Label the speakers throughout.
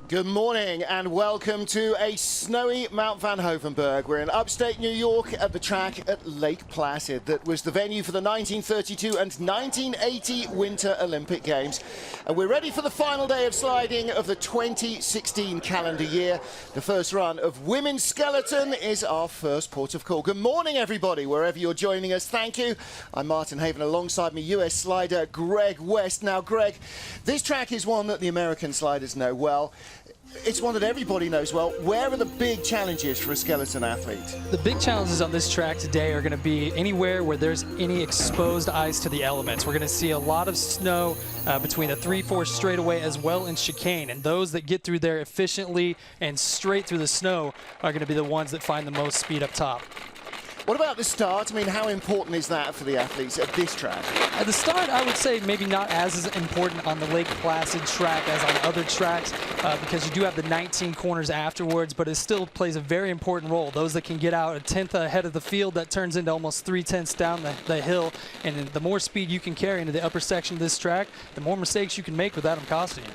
Speaker 1: Good morning and welcome to a snowy Mount Van Hoevenberg. We're in upstate New York at the track at Lake Placid that was the venue for the 1932 and 1980 Winter Olympic Games. And we're ready for the final day of sliding of the 2016 calendar year. The first run of women's skeleton is our first port of call. Good morning, everybody, wherever you're joining us. Thank you. I'm Martin Haven, alongside me, US slider Greg West. Now, Greg, this track is one that the American sliders know well. It's one that everybody knows well. Where are the big challenges for a skeleton athlete?
Speaker 2: The big challenges on this track today are going to be anywhere where there's any exposed ice to the elements. We're going to see a lot of snow between the 3-4 straightaway as well in chicane, and those that get through there efficiently and straight through the snow are going to be the ones that find the most speed up top.
Speaker 1: What about the start? I mean, how important is that for the athletes at this track?
Speaker 2: At the start, I would say maybe not as important on the Lake Placid track as on other tracks because you do have the 19 corners afterwards, but it still plays a very important role. Those that can get out a tenth ahead of the field, that turns into almost 3/10 down the hill, and the more speed you can carry into the upper section of this track, the more mistakes you can make without them costing you.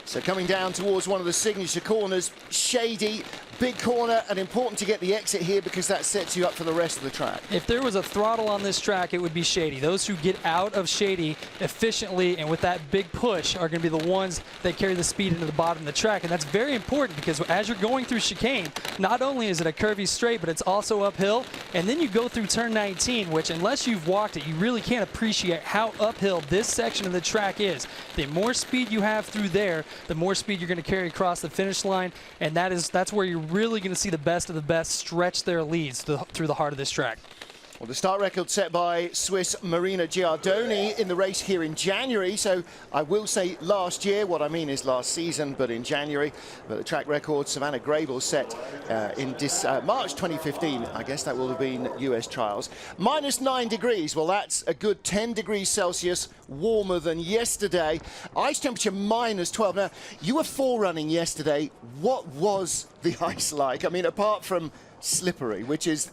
Speaker 1: So coming down towards one of the signature corners, shady, big corner, and important to get the exit here because that sets you up for the rest of the track.
Speaker 2: If there was a throttle on this track, it would be shady. Those who get out of shady efficiently and with that big push are going to be the ones that carry the speed into the bottom of the track, and that's very important because as you're going through chicane, not only is it a curvy straight, but it's also uphill, and then you go through turn 19, which unless you've walked it, you really can't appreciate how uphill this section of the track is. The more speed you have through there, the more speed you're going to carry across the finish line, and that's where you're really going to see the best of the best stretch their leads through the heart of this track.
Speaker 1: Well, the start record set by Swiss Marina Gilardoni in the race here in January. So I will say last year, what I mean is last season, but in January. But the track record Savannah Graybill set in March 2015. I guess that will have been US trials. -9 degrees. Well, that's a good 10 degrees Celsius warmer than yesterday. Ice temperature -12. Now, you were forerunning yesterday. What was the ice like? I mean, apart from slippery, which is...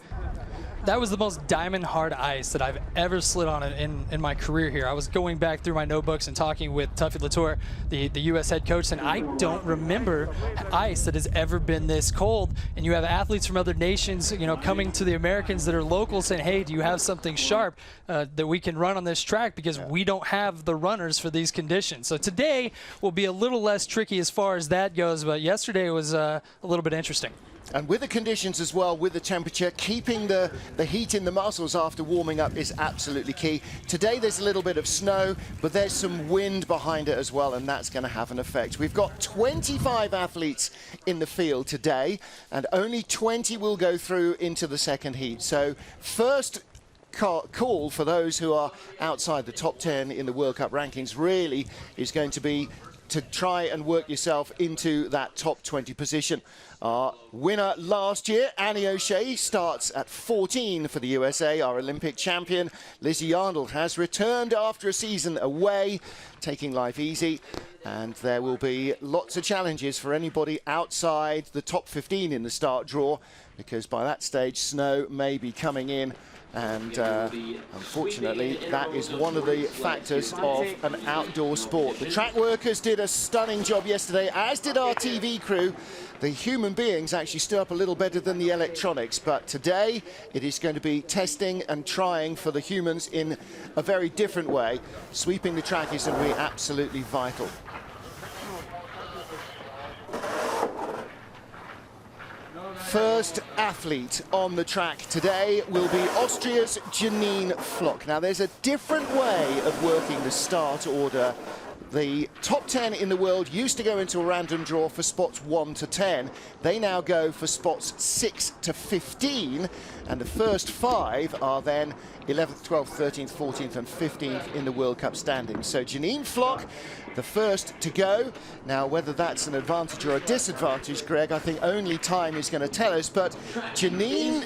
Speaker 2: That was the most diamond hard ice that I've ever slid on in my career here. I was going back through my notebooks and talking with Tuffy Latour, the U.S. head coach, and I don't remember ice that has ever been this cold. And you have athletes from other nations, you know, coming to the Americans that are local saying, hey, do you have something sharp that we can run on this track because we don't have the runners for these conditions. So today will be a little less tricky as far as that goes, but yesterday was a little bit interesting.
Speaker 1: And with the conditions as well, with the temperature, keeping the heat in the muscles after warming up is absolutely key. Today there's a little bit of snow, but there's some wind behind it as well, and that's going to have an effect. We've got 25 athletes in the field today, and only 20 will go through into the second heat. So first call for those who are outside the top 10 in the World Cup rankings really is going to be to try and work yourself into that top 20 position. Our winner last year, Annie O'Shea, starts at 14 for the USA. Our Olympic champion, Lizzy Yarnold, has returned after a season away, taking life easy. And there will be lots of challenges for anybody outside the top 15 in the start draw, because by that stage, snow may be coming in. And unfortunately, that is one of the factors of an outdoor sport. The track workers did a stunning job yesterday, as did our TV crew. The human beings actually stood up a little better than the electronics, but today it is going to be testing and trying for the humans in a very different way. Sweeping the track is going to be absolutely vital. First athlete on the track today will be Austria's Janine Flock. Now, there's a different way of working the start order. The top 10 in the world used to go into a random draw for spots 1 to 10. They now go for spots 6 to 15, and the first 5 are then 11th, 12th, 13th, 14th and 15th in the World Cup standings. So Janine Flock, the first to go. Now, whether that's an advantage or a disadvantage, Greg, I think only time is going to tell us, but Janine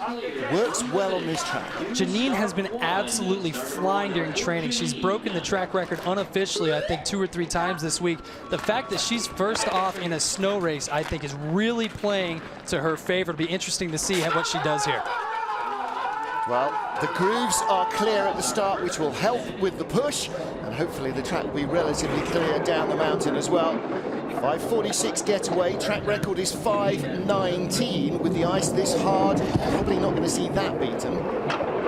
Speaker 1: works well on this track.
Speaker 2: Janine has been absolutely flying during training. She's broken the track record unofficially, I think, 2 or 3 times this week. The fact that she's first off in a snow race, I think, is really playing to her favor. It'll be interesting to see what she does here.
Speaker 1: Well, the grooves are clear at the start, which will help with the push, and hopefully the track will be relatively clear down the mountain as well. 5:46 getaway, track record is 5:19. With the ice this hard, probably not going to see that beaten.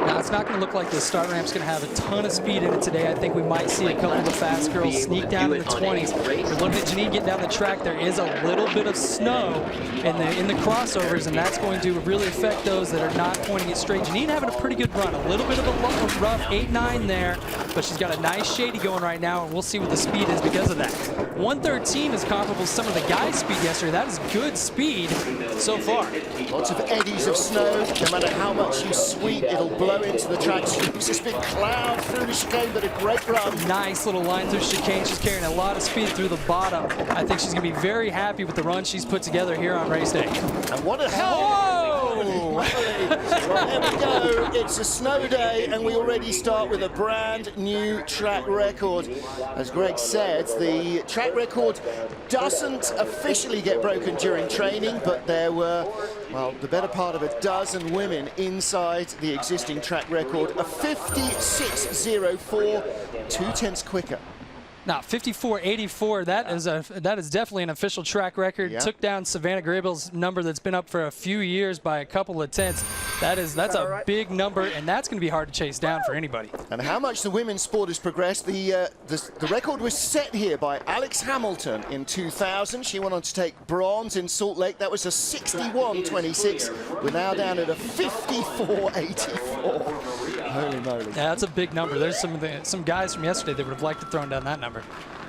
Speaker 2: Now, it's not going to look like the start ramp's going to have a ton of speed in it today. I think we might see a couple of the fast girls sneak down in the 20s. You're looking at Janine getting down the track. There is a little bit of snow in the crossovers, and that's going to really affect those that are not pointing it straight. Janine having a pretty good run. A little bit of a rough 8-9 there, but she's got a nice shady going right now, and we'll see what the speed is because of that. 1:13 is comparable to some of the guys' speed yesterday. That is good speed so far.
Speaker 1: Lots of eddies of snow. No matter how much you sweep, it'll blow into the track. It's this big cloud through the chicane, but a great run.
Speaker 2: Nice little line through chicane. She's carrying a lot of speed through the bottom. I think she's going to be very happy with the run she's put together here on race day.
Speaker 1: And what a hell!
Speaker 2: Whoa!
Speaker 1: Well, there we go. It's a snow day, and we already start with a brand new track record. As Greg said, the track record doesn't officially get broken during training, but there were, well, the better part of a dozen women inside the existing track record. A 56.04, 2/10 quicker.
Speaker 2: Now, 54.84, that is definitely an official track record.
Speaker 1: Yep.
Speaker 2: Took down Savannah Graybill's number that's been up for a few years by a couple of tenths. That's a big number, and that's going to be hard to chase down for anybody.
Speaker 1: And how much the women's sport has progressed. The record was set here by Alex Hamilton in 2000. She went on to take bronze in Salt Lake. That was a 61.26. We're now down at a 54.84. Holy moly.
Speaker 2: Yeah, that's a big number. There's some guys from yesterday that would have liked to throw down that number.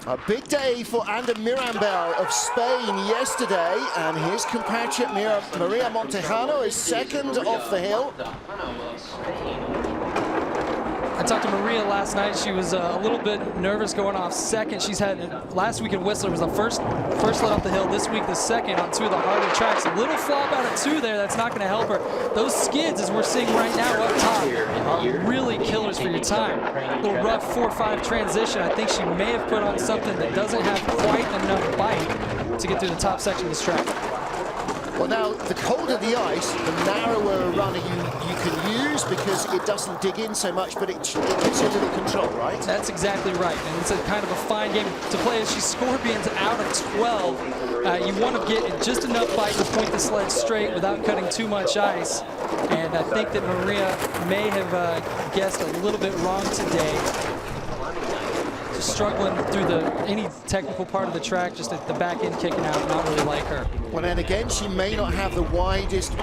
Speaker 1: A big day for Anda Mirambel of Spain yesterday, and his compatriot Maria Montejano is second off the hill.
Speaker 2: I talked to Maria last night. She was a little bit nervous going off second. She's had, last week in Whistler was the first let off the hill. This week the second on 2 of the harder tracks. A little flop out of 2 there. That's not going to help her. Those skids, as we're seeing right now up top, are really killers for your time. A little rough 4-5 transition. I think she may have put on something that doesn't have quite enough bite to get through the top section of this track.
Speaker 1: Well, now, the colder the ice, the narrower a runner you can use because it doesn't dig in so much, but it gives you a little control, right?
Speaker 2: That's exactly right, and it's a kind of a fine game to play. As she scorpions out of 12, you want to get just enough bite to point the sled straight without cutting too much ice. And I think that Maria may have guessed a little bit wrong today. Just struggling through any technical part of the track, just at the back end kicking out, not really like her.
Speaker 1: Well, and again, she may not have the widest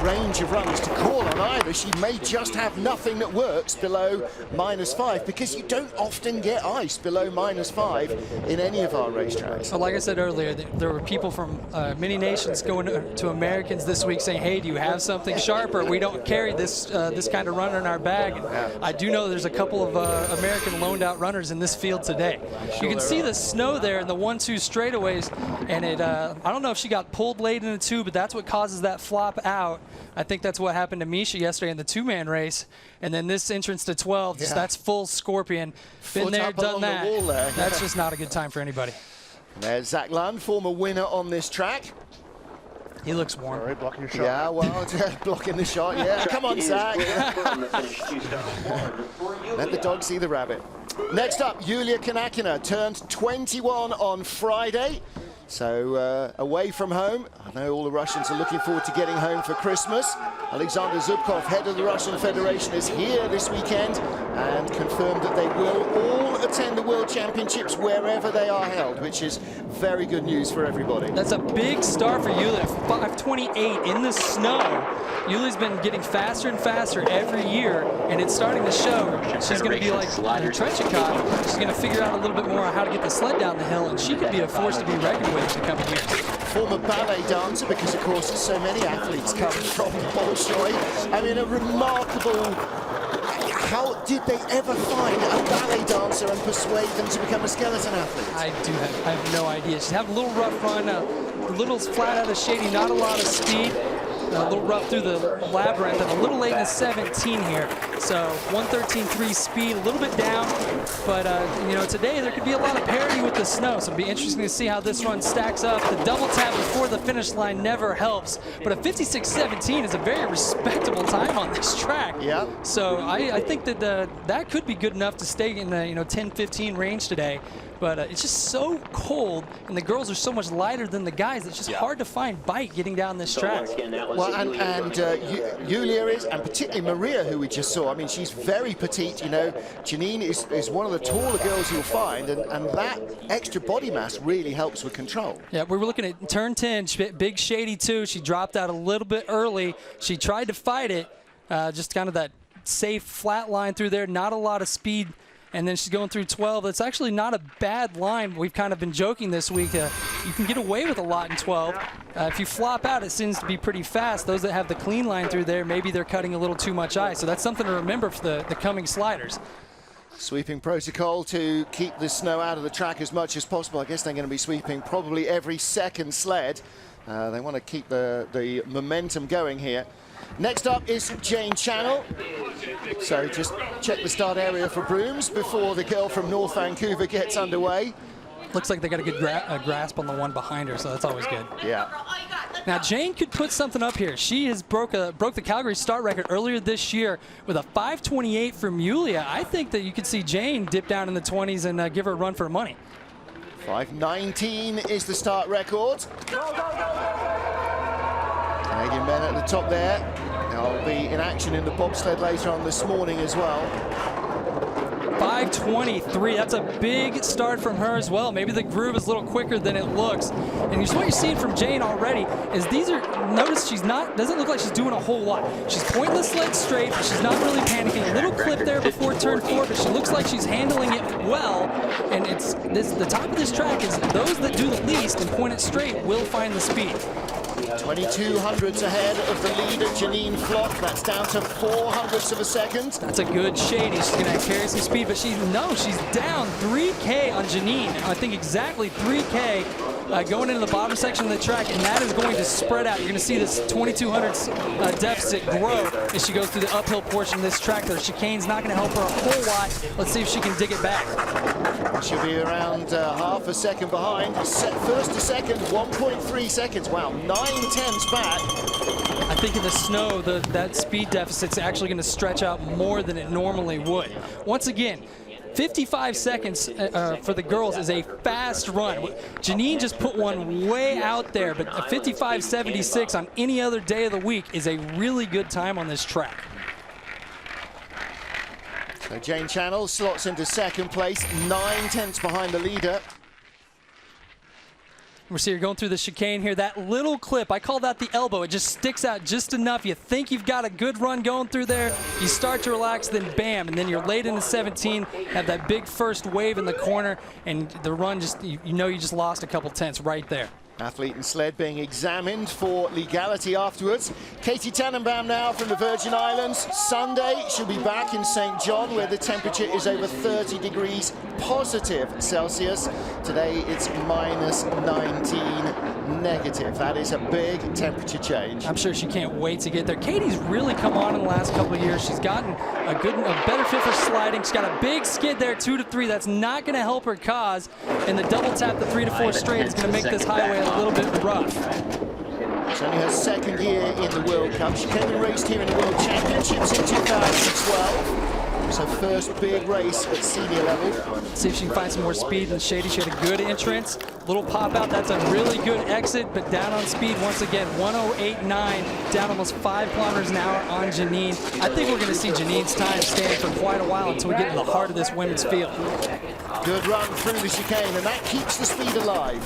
Speaker 1: range of runs to call on either. She may just have nothing that works below -5, because you don't often get ice below -5 in any of our racetracks.
Speaker 2: So like I said earlier, there were people from many nations going to Americans this week saying, hey, do you have something sharper? We don't carry this kind of runner in our bag. And I do know there's a couple of American loaned out runners in this field today. You can see the snow there in the 1-2 straightaways, and I don't know if she got pulled late in the 2, but that's what causes that flop out. I think that's what happened to Misha yesterday in the 2-man race. And then this entrance to 12, that's full scorpion. Been there, done that. That's just not a good time for anybody.
Speaker 1: There's Zach Lund, former winner on this track.
Speaker 2: He looks warm.
Speaker 3: All right, blocking your shot.
Speaker 1: Yeah, well, blocking the shot. Yeah, come on, Zach. Let the dog see the rabbit. Next up, Yulia Kanakina turned 21 on Friday. So away from home. I know all the Russians are looking forward to getting home for Christmas. Alexander Zubkov, head of the Russian Federation, is here this weekend and confirmed that they will all attend the World Championships wherever they are held, which is very good news for everybody.
Speaker 2: That's a big start for Yulia. 5:28 in the snow. Yulia's been getting faster and faster every year, and it's starting to show. She's going to be like Tretyakov. She's going to figure out a little bit more on how to get the sled down the hill, and she could be a force to be reckoned with in the coming years.
Speaker 1: Former ballet dancer, because of course so many athletes come from Bolshoi. I mean, a remarkable. How did they ever find a ballet dancer and persuade them to become a skeleton athlete?
Speaker 2: I have no idea. She's having a little rough run, a little flat out of shady, not a lot of speed. A little rough through the labyrinth, and a little late in the 17 here. So 113.3 speed, a little bit down, but you know, today there could be a lot of parity with the snow, so it'll be interesting to see how this run stacks up. The double tap before the finish line never helps, but a 56.17 is a very respectable time on this track.
Speaker 1: Yeah.
Speaker 2: So I think that that could be good enough to stay in the 10-15 range today. But it's just so cold, and the girls are so much lighter than the guys. It's just hard to find bite getting down this track.
Speaker 1: Well, and Yulia is, and particularly Maria, who we just saw. I mean, she's very petite. You know, Janine is one of the taller girls you'll find, and that extra body mass really helps with control.
Speaker 2: Yeah, we were looking at turn 10, big Shady too. She dropped out a little bit early. She tried to fight it, just kind of that safe flat line through there, not a lot of speed. And then she's going through 12. It's actually not a bad line. We've kind of been joking this week. You can get away with a lot in 12. If you flop out, it seems to be pretty fast. Those that have the clean line through there, maybe they're cutting a little too much ice. So that's something to remember for the coming sliders.
Speaker 1: Sweeping protocol to keep the snow out of the track as much as possible. I guess they're going to be sweeping probably every second sled. They want to keep the momentum going here. Next up is Jane Channell. So just check the start area for brooms before the girl from North Vancouver gets underway.
Speaker 2: Looks like they got a good grasp on the one behind her, so that's always good.
Speaker 1: Yeah.
Speaker 2: Now Jane could put something up here. She has broke the Calgary start record earlier this year with a 5:28 from Yulia. I think that you could see Jane dip down in the 20s and give her a run for money.
Speaker 1: 5:19 is the start record. Canadian men at the top there. They'll be in action in the bobsled later on this morning as well.
Speaker 2: 5:23, that's a big start from her as well. Maybe the groove is a little quicker than it looks. And what you're seeing from Jane already is notice she's doesn't look like she's doing a whole lot. She's pointing the sled straight, but she's not really panicking. A little clip there before turn 4, but she looks like she's handling it well. And the top of this track is those that do the least and point it straight will find the speed.
Speaker 1: 22 hundredths ahead of the leader, Janine Flock. That's down to 4 hundredths of a second.
Speaker 2: That's a good Shady. She's going to carry some speed, but she's down 3K on Janine. I think exactly 3K going into the bottom section of the track, and that is going to spread out. You're going to see this 2200 deficit grow as she goes through the uphill portion of this track. The chicane's not going to help her a whole lot. Let's see if she can dig it back.
Speaker 1: She'll be around half a second behind. First to second, 1.3 seconds. Wow, 9/10 back.
Speaker 2: I think in the snow, that speed deficit's actually going to stretch out more than it normally would. Once again, 55 seconds for the girls is a fast run. Janine just put one way out there, but a 55.76 on any other day of the week is a really good time on this track.
Speaker 1: So Jane Channell slots into second place, 9/10 behind the leader.
Speaker 2: We're seeing her going through the chicane here. That little clip, I call that the elbow. It just sticks out just enough. You think you've got a good run going through there. You start to relax, then bam, and then you're late into 17, have that big first wave in the corner, and the run just, you know you just lost a couple tenths right there.
Speaker 1: Athlete and sled being examined for legality afterwards. Katie Tannenbaum now from the Virgin Islands. Sunday, she'll be back in St. John where the temperature is over 30 degrees positive Celsius. Today it's minus 19 negative. That is a big temperature change.
Speaker 2: I'm sure she can't wait to get there. Katie's really come on in the last couple of years. She's gotten a better fit for sliding. She's got a big skid there, 2 to 3. That's not going to help her cause. And the double tap, the 3 to 4 straight, is going to make this highway a little bit rough.
Speaker 1: It's only her second year in the World Cup. She came and raced here in the World Championships in 2012. It was her first big race at senior level.
Speaker 2: See if she can find some more speed in Shady. She had a good entrance. Little pop out. That's a really good exit, but down on speed once again. 1:08.9, down almost 5 kilometers an hour on Janine. I think we're going to see Janine's time stand for quite a while until we get to the heart of this women's field.
Speaker 1: Good run through the chicane, and that keeps the speed alive.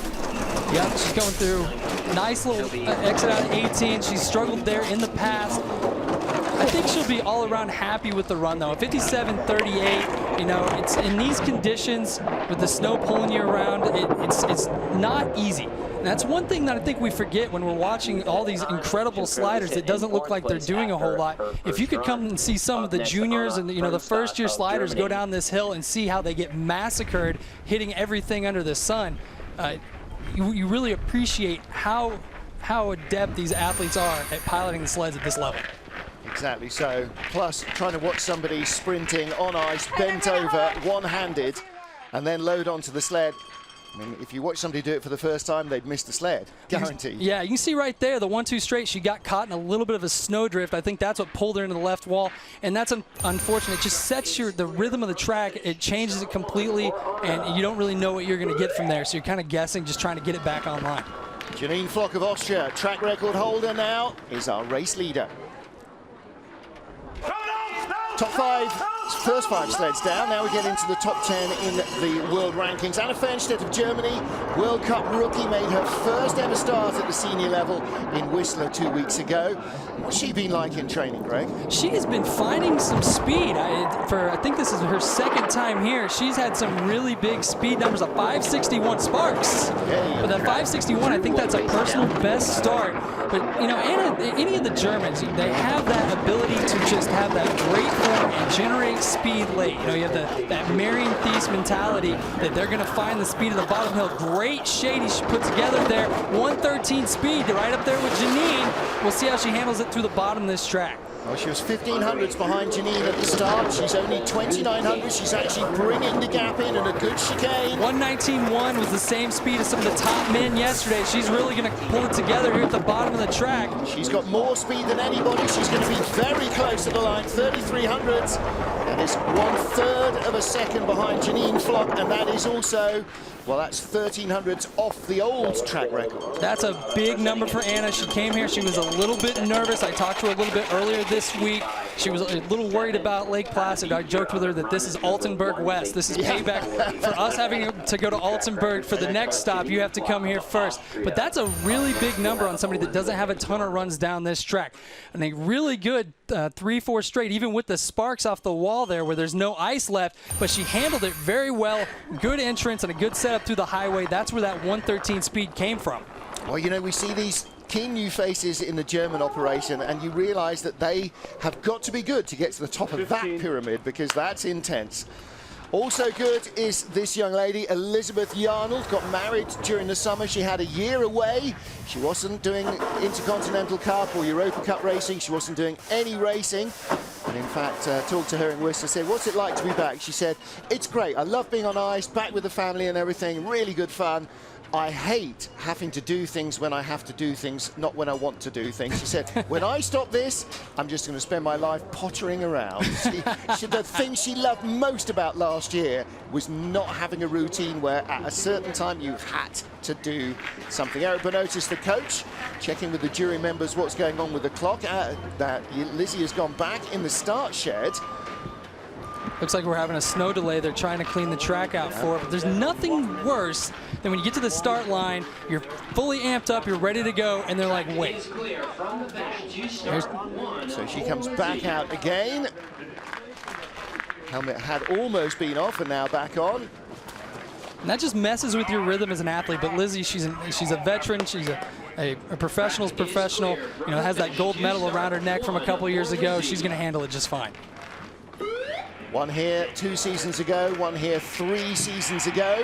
Speaker 2: Yep, she's going through. Nice little exit out of 18. She's struggled there in the past. I think she'll be all around happy with the run, though. 57.38, you know, it's in these conditions with the snow pulling you around, it's not easy. And that's one thing that I think we forget when we're watching all these incredible sliders. It doesn't look like they're doing a whole lot. If you could come and see some of the juniors and, you know, the first-year sliders go down this hill and see how they get massacred hitting everything under the sun, you really appreciate how adept these athletes are at piloting the sleds at this level.
Speaker 1: Exactly so. Plus, trying to watch somebody sprinting on ice, bent over, one-handed, and then load onto the sled. I mean, if you watch somebody do it for the first time, they'd miss the sled, guaranteed.
Speaker 2: Yeah, you can see right there, the 1-2 straight, she got caught in a little bit of a snowdrift. I think that's what pulled her into the left wall, and that's unfortunate. It just sets the rhythm of the track. It changes it completely, and you don't really know what you're going to get from there, so you're kind of guessing, just trying to get it back online.
Speaker 1: Janine Flock of Austria, track record holder now, is our race leader. Top 5, first 5 sleds down. Now we get into the top 10 in the world rankings. Anna Fernstaedt of Germany, World Cup rookie, made her first ever start at the senior level in Whistler 2 weeks ago. What's she been like in training, Greg?
Speaker 2: She has been finding some speed. I think this is her second time here. She's had some really big speed numbers, a 561 sparks. But that 561, I think that's a personal best start. But, you know, any of the Germans, they have that ability to just have that great form and generate speed late. You know, you have that Marion Thies mentality that they're going to find the speed of the bottom hill. Great shady she put together there. 113 speed right up there with Janine. We'll see how she handles it through the bottom of this track.
Speaker 1: Well, she was 1500s behind Janine at the start. She's only 2900. She's actually bringing the gap in and a good chicane.
Speaker 2: 119.1 was the same speed as some of the top men yesterday. She's really going to pull it together here at the bottom of the track.
Speaker 1: She's got more speed than anybody. She's going to be very close to the line, 3300s. That is 1/3 of a second behind Janine Flock, and that is also, well, that's 1300s off the old track record.
Speaker 2: That's a big number for Anna. She came here, she was a little bit nervous. I talked to her a little bit earlier this week. She was a little worried about Lake Placid. I joked with her that this is Altenburg West. This is payback for us having to go to Altenburg for the next stop. You have to come here first. But that's a really big number on somebody that doesn't have a ton of runs down this track. And a really good 3-4 straight, even with the sparks off the wall there where there's no ice left. But she handled it very well. Good entrance and a good setup through the highway. That's where that 113 speed came from.
Speaker 1: Well, you know, we see these keen new faces in the German operation, and you realize that they have got to be good to get to the top of that pyramid, because that's intense. Also good is this young lady, Elizabeth Yarnold, got married during the summer. She had a year away. She wasn't doing Intercontinental Cup or Europa Cup racing. She wasn't doing any racing. And in fact, talked to her in Whistler, said, what's it like to be back? She said, it's great. I love being on ice, back with the family and everything. Really good fun. I hate having to do things when I have to do things, not when I want to do things. She said, when I stop this, I'm just going to spend my life pottering around. The thing she loved most about last year was not having a routine where at a certain time you had to do something. Eric Bonotis, the coach, checking with the jury members what's going on with the clock. That Lizzy has gone back in the start shed.
Speaker 2: Looks like we're having a snow delay. They're trying to clean the track out for it. But there's nothing worse than when you get to the start line, you're fully amped up, you're ready to go, and they're like, wait.
Speaker 1: So she comes back out again. Helmet had almost been off and now back on.
Speaker 2: And that just messes with your rhythm as an athlete. But Lizzy, she's a veteran. She's a professional's professional. You know, has that gold medal around her neck from a couple years ago. She's going to handle it just fine.
Speaker 1: One here 2 seasons ago, one here 3 seasons ago,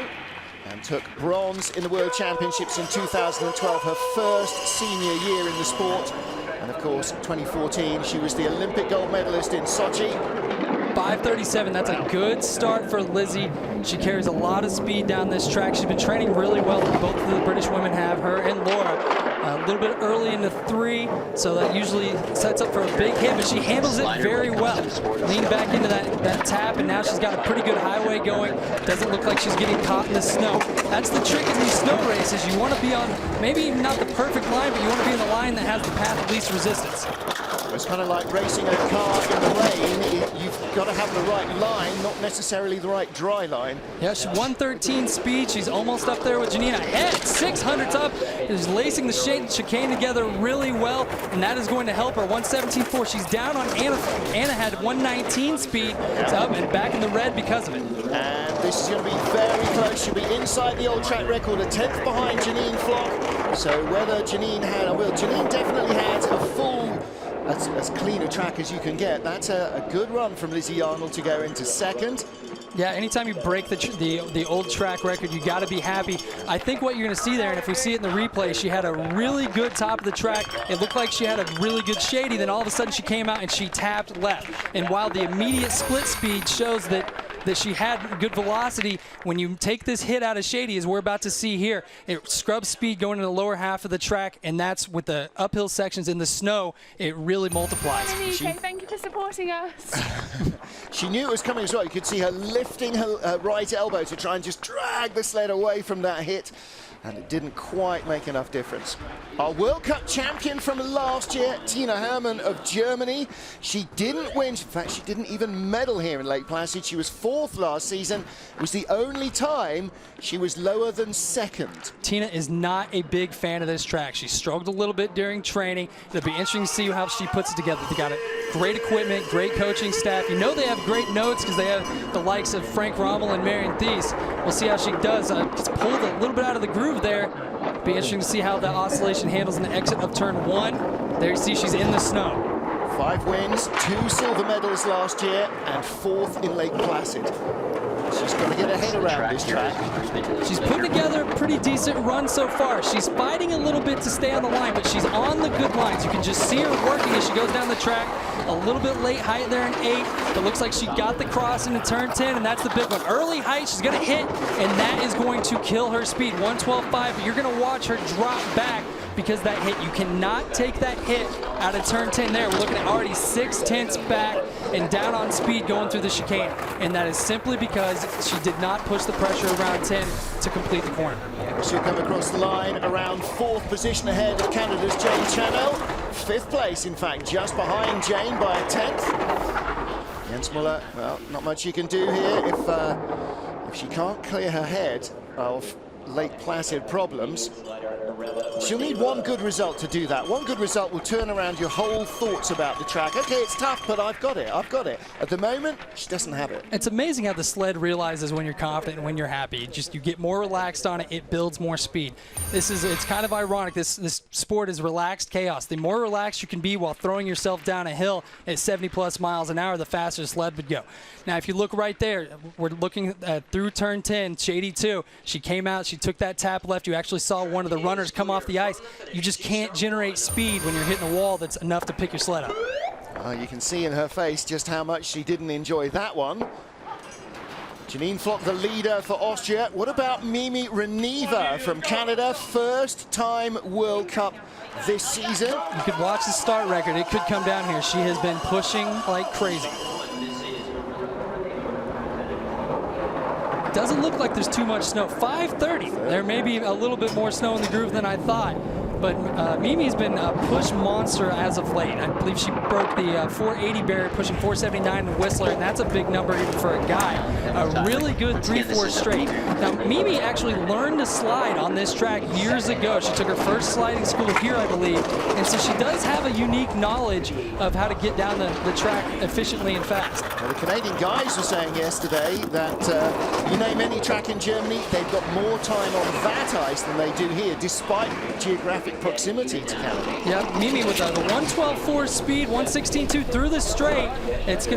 Speaker 1: and took bronze in the World Championships in 2012, her first senior year in the sport. And of course, 2014, she was the Olympic gold medalist in Sochi.
Speaker 2: 5:37, that's a good start for Lizzy. She carries a lot of speed down this track. She's been training really well. Both of the British women have, her and Laura. A little bit early in the 3, so that usually sets up for a big hit, but she handles it very well. Lean back into that tap, and now she's got a pretty good highway going. Doesn't look like she's getting caught in the snow. That's the trick in these snow races. You want to be on, maybe not the perfect line, but you want to be in the line that has the path of least resistance.
Speaker 1: It's kind of like racing a car in the rain. You've got to have the right line, not necessarily the right dry line.
Speaker 2: Yeah, she's 113 speed. She's almost up there with Janine ahead. 600s up. Is lacing the chicane together really well, and that is going to help her. 117.4. She's down on Anna. Anna had 119 speed. It's up and back in the red because of it.
Speaker 1: And this is going to be very close. She'll be inside the old track record, a 10th behind Janine Flock. So whether Janine had, well, Janine definitely had a full, as clean a track as you can get. That's a good run from Lizzy Yarnold to go into second.
Speaker 2: Yeah, anytime you break the old track record, you got to be happy. I think what you're going to see there, and if we see it in the replay, she had a really good top of the track. It looked like she had a really good shady. Then all of a sudden she came out and she tapped left. And while the immediate split speed shows that she had good velocity, when you take this hit out of shady, as we're about to see here, it scrubs speed going into the lower half of the track, and that's with the uphill sections in the snow, it really multiplies.
Speaker 3: Okay, thank you for supporting us.
Speaker 1: She knew it was coming as well. You could see her lifting her right elbow to try and just drag the sled away from that hit, and it didn't quite make enough difference. Our World Cup champion from last year, Tina Hermann of Germany. She didn't win. In fact, she didn't even medal here in Lake Placid. She was 4th last season. It was the only time she was lower than 2nd.
Speaker 2: Tina is not a big fan of this track. She struggled a little bit during training. It'll be interesting to see how she puts it together. They got great equipment, great coaching staff. You know they have great notes because they have the likes of Frank Rommel and Marion Dees. We'll see how she does. Just pulled a little bit out of the groove there. Be interesting to see how the oscillation handles in the exit of turn 1. There you see she's in the snow.
Speaker 1: 5 wins, 2 silver medals last year, and 4th in Lake Placid. She's got to get her head around this track.
Speaker 2: She's put together a pretty decent run so far. She's fighting a little bit to stay on the line, but she's on the good lines. You can just see her working as she goes down the track. A little bit late height there in 8. It looks like she got the cross into turn 10, and that's the big one. Early height, she's going to hit, and that is going to kill her speed. 112.5, but you're going to watch her drop back because that hit, you cannot take that hit out of turn 10 there. We're looking at already 6/10 back and down on speed going through the chicane. And that is simply because she did not push the pressure around 10 to complete the corner.
Speaker 1: She'll come across the line around 4th position ahead of Canada's Jane Channell. 5th place, in fact, just behind Jane by a 10th. Jens Muller, well, not much you can do here if she can't clear her head of Lake Placid problems. She'll need one good result to do that. One good result will turn around your whole thoughts about the track. Okay, it's tough, but I've got it. At the moment, she doesn't have it.
Speaker 2: It's amazing how the sled realizes when you're confident and when you're happy. You get more relaxed on it, it builds more speed. It's kind of ironic. This sport is relaxed chaos. The more relaxed you can be while throwing yourself down a hill at 70+ miles an hour, the faster the sled would go. Now, if you look right there, we're looking through turn 10, Shady 2. She came out, she took that tap left. You actually saw one of the runners come off the ice. You just can't generate speed when you're hitting a wall that's enough to pick your sled up.
Speaker 1: You can see in her face just how much she didn't enjoy that one. Janine Flock, the leader for Austria. What about Mimi Rahneva from Canada? First time World Cup this season.
Speaker 2: You could watch the start record. It could come down here. She has been pushing like crazy. Doesn't look like there's too much snow. 5:30. There may be a little bit more snow in the groove than I thought. But Mimi's been a push monster as of late. I believe she broke the 480 barrier, pushing 479 in Whistler, and that's a big number even for a guy. A really good 3-4 straight. Now, Mimi actually learned to slide on this track years ago. She took her first sliding school here, I believe, and so she does have a unique knowledge of how to get down the track efficiently and fast.
Speaker 1: Well, the Canadian guys were saying yesterday that you name any track in Germany, they've got more time on that ice than they do here, despite geographic proximity to Canada.
Speaker 2: Yeah, Mimi with the 112.4 speed, 116.2 through the straight. It'd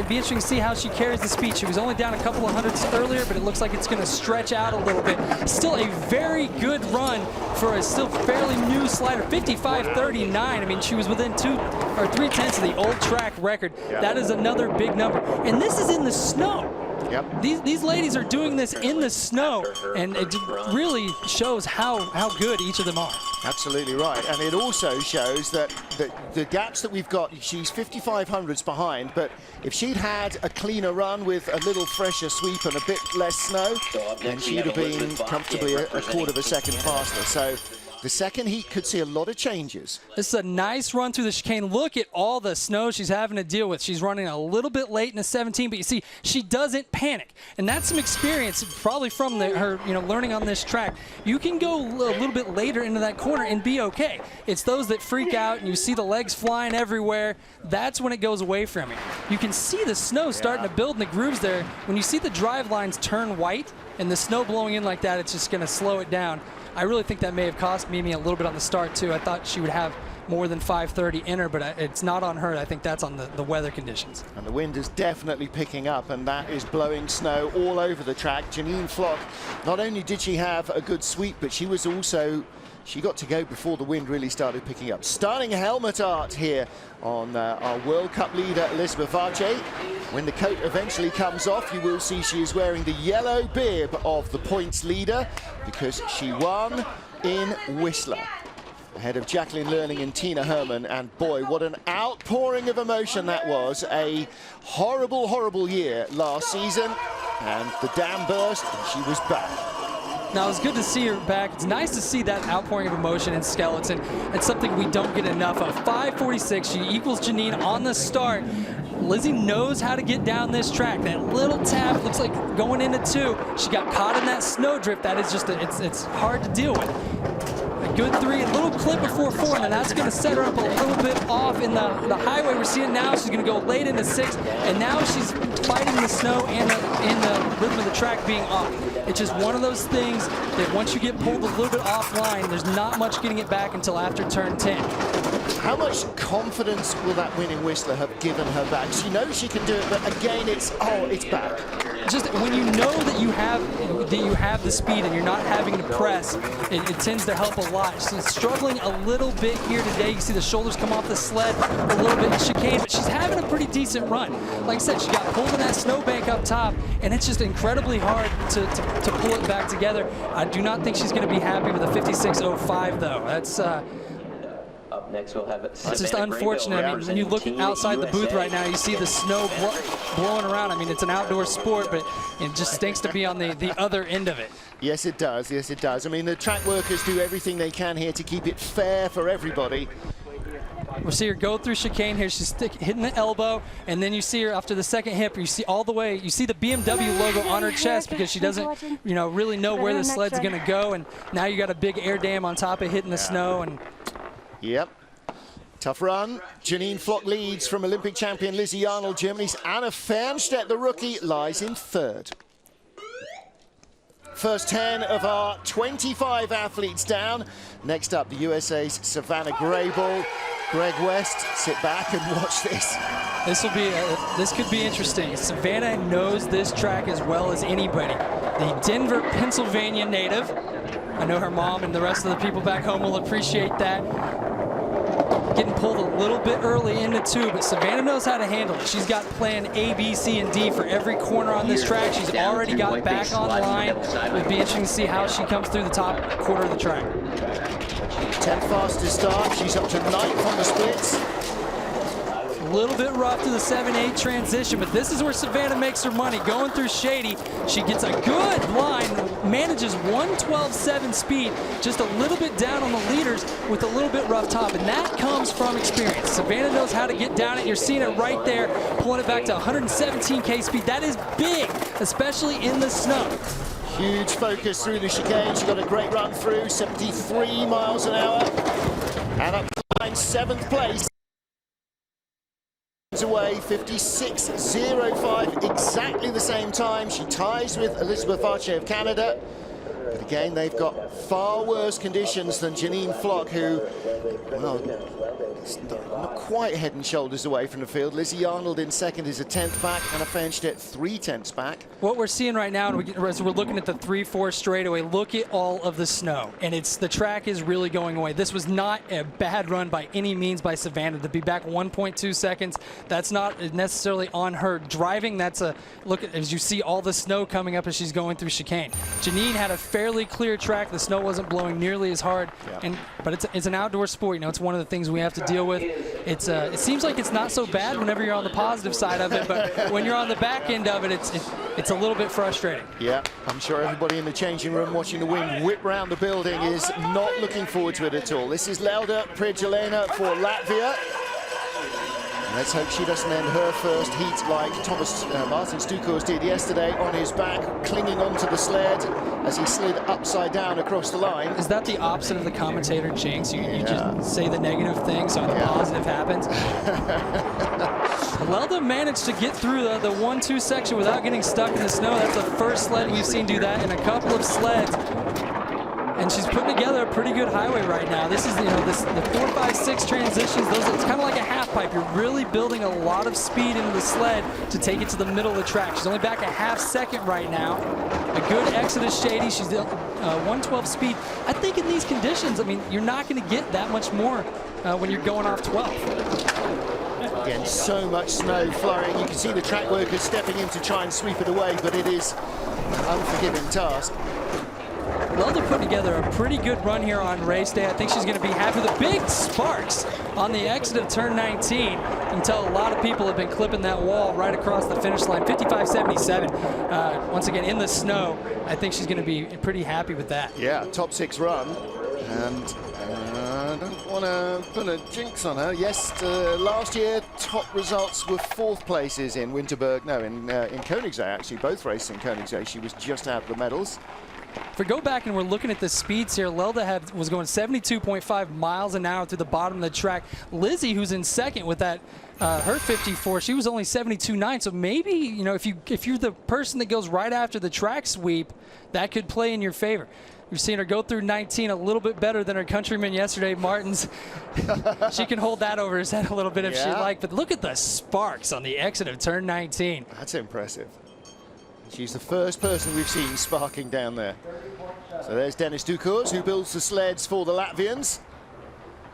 Speaker 2: be interesting to see how she carries the speed. She was only down a couple of hundredths earlier, but it looks like it's going to stretch out a little bit. Still a very good run for a still fairly new slider, 55.39. I mean, she was within 2 or 3/10 of the old track record. Yeah. That is another big number. And this is in the snow.
Speaker 1: Yep.
Speaker 2: These ladies are doing this in the snow, and it really shows how good each of them are.
Speaker 1: Absolutely right, and it also shows that the gaps that we've got, she's 5,500s behind, but if she'd had a cleaner run with a little fresher sweep and a bit less snow, then she'd have been comfortably a quarter of a second faster. So the second heat could see a lot of changes.
Speaker 2: This is a nice run through the chicane. Look at all the snow she's having to deal with. She's running a little bit late in the 17, but you see, she doesn't panic. And that's some experience probably from her learning on this track. You can go a little bit later into that corner and be okay. It's those that freak out and you see the legs flying everywhere. That's when it goes away from you. You can see the snow starting to build in the grooves there. When you see the drive lines turn white and the snow blowing in like that, it's just going to slow it down. I really think that may have cost Mimi a little bit on the start, too. I thought she would have more than 530 in her, but it's not on her. I think that's on the weather conditions.
Speaker 1: And the wind is definitely picking up, and that is blowing snow all over the track. Janine Flock, not only did she have a good sweep, but she was also, she got to go before the wind really started picking up. Starting helmet art here on our World Cup leader, Elizabeth Arce. When the coat eventually comes off, you will see she is wearing the yellow bib of the points leader because she won in Whistler, ahead of Jacqueline Loelling and Tina Hermann. And boy, what an outpouring of emotion that was. A horrible, horrible year last season, and the dam burst and she was back.
Speaker 2: Now, it's good to see her back. It's nice to see that outpouring of emotion in skeleton. It's something we don't get enough of. 5:46, she equals Janine on the start. Lizzy knows how to get down this track. That little tap looks like going into 2. She got caught in that snowdrift. That is just, it's hard to deal with. A good 3, a little clip before 4, and then that's going to set her up a little bit off in the highway. We're seeing now she's going to go late into 6, and now she's fighting the snow and the rhythm of the track being off. It's just one of those things that once you get pulled a little bit offline, there's not much getting it back until after turn 10.
Speaker 1: How much confidence will that win in Whistler have given her back? She knows she can do it, but again, it's back.
Speaker 2: Just when you know that you have the speed and you're not having to press, it tends to help a lot. She's struggling a little bit here today. You see the shoulders come off the sled a little bit in chicane, but she's having a pretty decent run. Like I said, she got pulled in that snowbank up top, and it's just incredibly hard to pull it back together. I do not think she's going to be happy with a 56.05, though. That's
Speaker 4: Up next, we'll have
Speaker 2: it's just unfortunate. I mean, when you look outside the booth right now, you see the snow blowing around. I mean, it's an outdoor sport, but it just stinks to be on the other end of it.
Speaker 1: Yes, it does. Yes, it does. I mean, the track workers do everything they can here to keep it fair for everybody.
Speaker 2: We'll see her go through chicane here. She's hitting the elbow, and then you see her after the second hip. You see all the way. You see the BMW logo on her chest because she doesn't, really know where the sled's going to go. And now you got a big air dam on top of hitting the snow. And
Speaker 1: yep. Tough run. Janine Flock leads from Olympic champion Lizzy Yarnold. Germany's Anna Fernstaedt, the rookie, lies in 3rd. First 10 of our 25 athletes down. Next up, the USA's Savannah Graybill. Greg West, sit back and watch this.
Speaker 2: This could be interesting. Savannah knows this track as well as anybody. The Denver, Pennsylvania native. I know her mom and the rest of the people back home will appreciate that. Getting pulled a little bit early into 2, but Savannah knows how to handle it. She's got plan A, B, C, and D for every corner on this track. She's already got back on line. It'll be interesting to see how she comes through the top quarter of the track.
Speaker 1: 10th fastest start. She's up to 9th on the splits.
Speaker 2: A little bit rough to the 7-8 transition, but this is where Savannah makes her money. Going through Shady, she gets a good line, manages 1:12.7 speed, just a little bit down on the leaders with a little bit rough top, and that comes from experience. Savannah knows how to get down it. You're seeing it right there, pulling it back to 117K speed. That is big, especially in the snow.
Speaker 1: Huge focus through the chicane. She got a great run through, 73 miles an hour. And up to line, 7th place. Away, 56.05, exactly the same time. She ties with Elizabeth Arce of Canada. But again, they've got far worse conditions than Janine Flock, who, well, is not quite head and shoulders away from the field. Lizzy Yarnold in 2nd is a 10th back, Anna Fernstaedt 3/10ths back.
Speaker 2: What we're seeing right now, as we're looking at the 3-4 straightaway, look at all of the snow, and the track is really going away. This was not a bad run by any means by Savannah. To be back 1.2 seconds, that's not necessarily on her driving. That's a look at, as you see all the snow coming up as she's going through chicane. Janine had a fairly clear track. The snow wasn't blowing nearly as hard, but it's an outdoor sport. It's one of the things we have to deal with. It seems like it's not so bad whenever you're on the positive side of it, but when you're on the back end of it, it's a little bit frustrating.
Speaker 1: Yeah, I'm sure everybody in the changing room watching the wind whip round the building is not looking forward to it at all. This is Lelda Priedulena for Latvia. Let's hope she doesn't end her first heat like Martin Stukos did yesterday, on his back, clinging onto the sled as he slid upside down across the line.
Speaker 2: Is that the opposite of the commentator jinx? You just say the negative thing so the positive happens? Lelda managed to get through the 1-2 section without getting stuck in the snow. That's the first sled we've seen do that in a couple of sleds. And she's putting together together a pretty good highway right now. This is, the 4, 5, 6 transitions. It's kind of like a half pipe. You're really building a lot of speed into the sled to take it to the middle of the track. She's only back a half second right now. A good exit of Shady. She's 112 speed. I think in these conditions, I mean, you're not going to get that much more when you're going off 12.
Speaker 1: Again, so much snow flurrying. You can see the track workers stepping in to try and sweep it away, but it is an unforgiving task.
Speaker 2: Lelda put together a pretty good run here on race day. I think she's going to be happy. The big sparks on the exit of turn 19. You can tell a lot of people have been clipping that wall right across the finish line. 55.77. Once again, in the snow. I think she's going to be pretty happy with that.
Speaker 1: Yeah, top 6 run. And I don't want to put a jinx on her. Yes, last year, top results were 4th places in Winterberg. No, in Koenigsegg, actually. Both races in Koenigsegg. She was just out of the medals.
Speaker 2: If we go back and we're looking at the speeds here, Lelda was going 72.5 miles an hour through the bottom of the track. Lizzy, who's in second with that her 54, she was only 72.9. So maybe, if you're the person that goes right after the track sweep, that could play in your favor. We've seen her go through 19 a little bit better than her countryman yesterday, Martins. She can hold that over his head a little bit if she'd like. But look at the sparks on the exit of turn 19.
Speaker 1: That's impressive. She's the first person we've seen sparking down there. So there's Dennis Dukurs, who builds the sleds for the Latvians.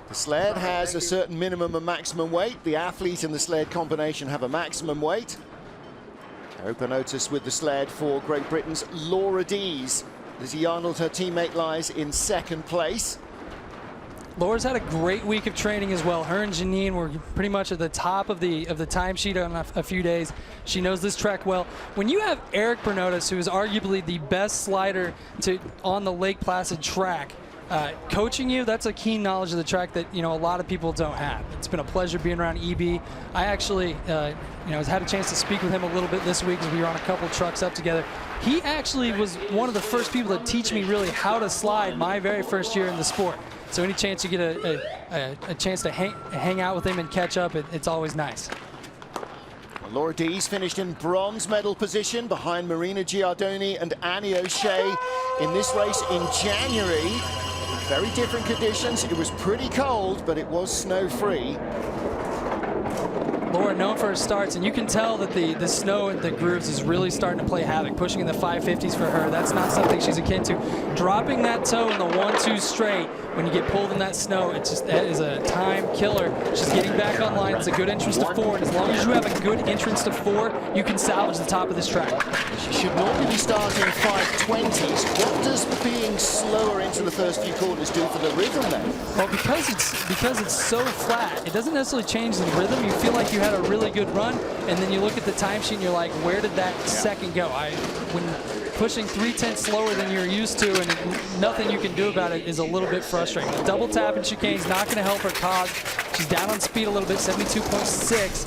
Speaker 1: The sled has a certain minimum and maximum weight. The athlete and the sled combination have a maximum weight. Open notice with the sled for Great Britain's Laura Dees. Lizzy Yarnold, her teammate, lies in 2nd place.
Speaker 2: Laura's had a great week of training as well. Her and Janine were pretty much at the top of the timesheet on a few days. She knows this track well. When you have Eric Bernotis, who is arguably the best slider on the Lake Placid track, coaching you, that's a keen knowledge of the track that a lot of people don't have. It's been a pleasure being around EB. I actually had a chance to speak with him a little bit this week as we were on a couple trucks up together. He actually was one of the first people to teach me really how to slide my very first year in the sport. So any chance you get a chance to hang out with him and catch up, it's always nice.
Speaker 1: Laura Dees finished in bronze medal position behind Marina Gilardoni and Annie O'Shea in this race in January. Very different conditions. It was pretty cold, but it was snow-free.
Speaker 2: Laura known for her starts, and you can tell that the snow in the grooves is really starting to play havoc, pushing in the 550s for her. That's not something she's akin to. Dropping that toe in the 1-2 straight when you get pulled in that snow, that is a time killer. She's getting back online. It's a good entrance to 4, and as long as you have a good entrance to 4, you can salvage the top of this track.
Speaker 1: She should normally be starting 520s. What does being slower into the first few corners do for the rhythm then?
Speaker 2: Well, because it's so flat, it doesn't necessarily change the rhythm. You feel like you had a really good run, and then you look at the timesheet and you're like, where did that second go? When pushing 3/10 slower than you're used to and nothing you can do about it is a little bit frustrating. The double tap and chicane's not going to help her cause. She's down on speed a little bit, 72.6.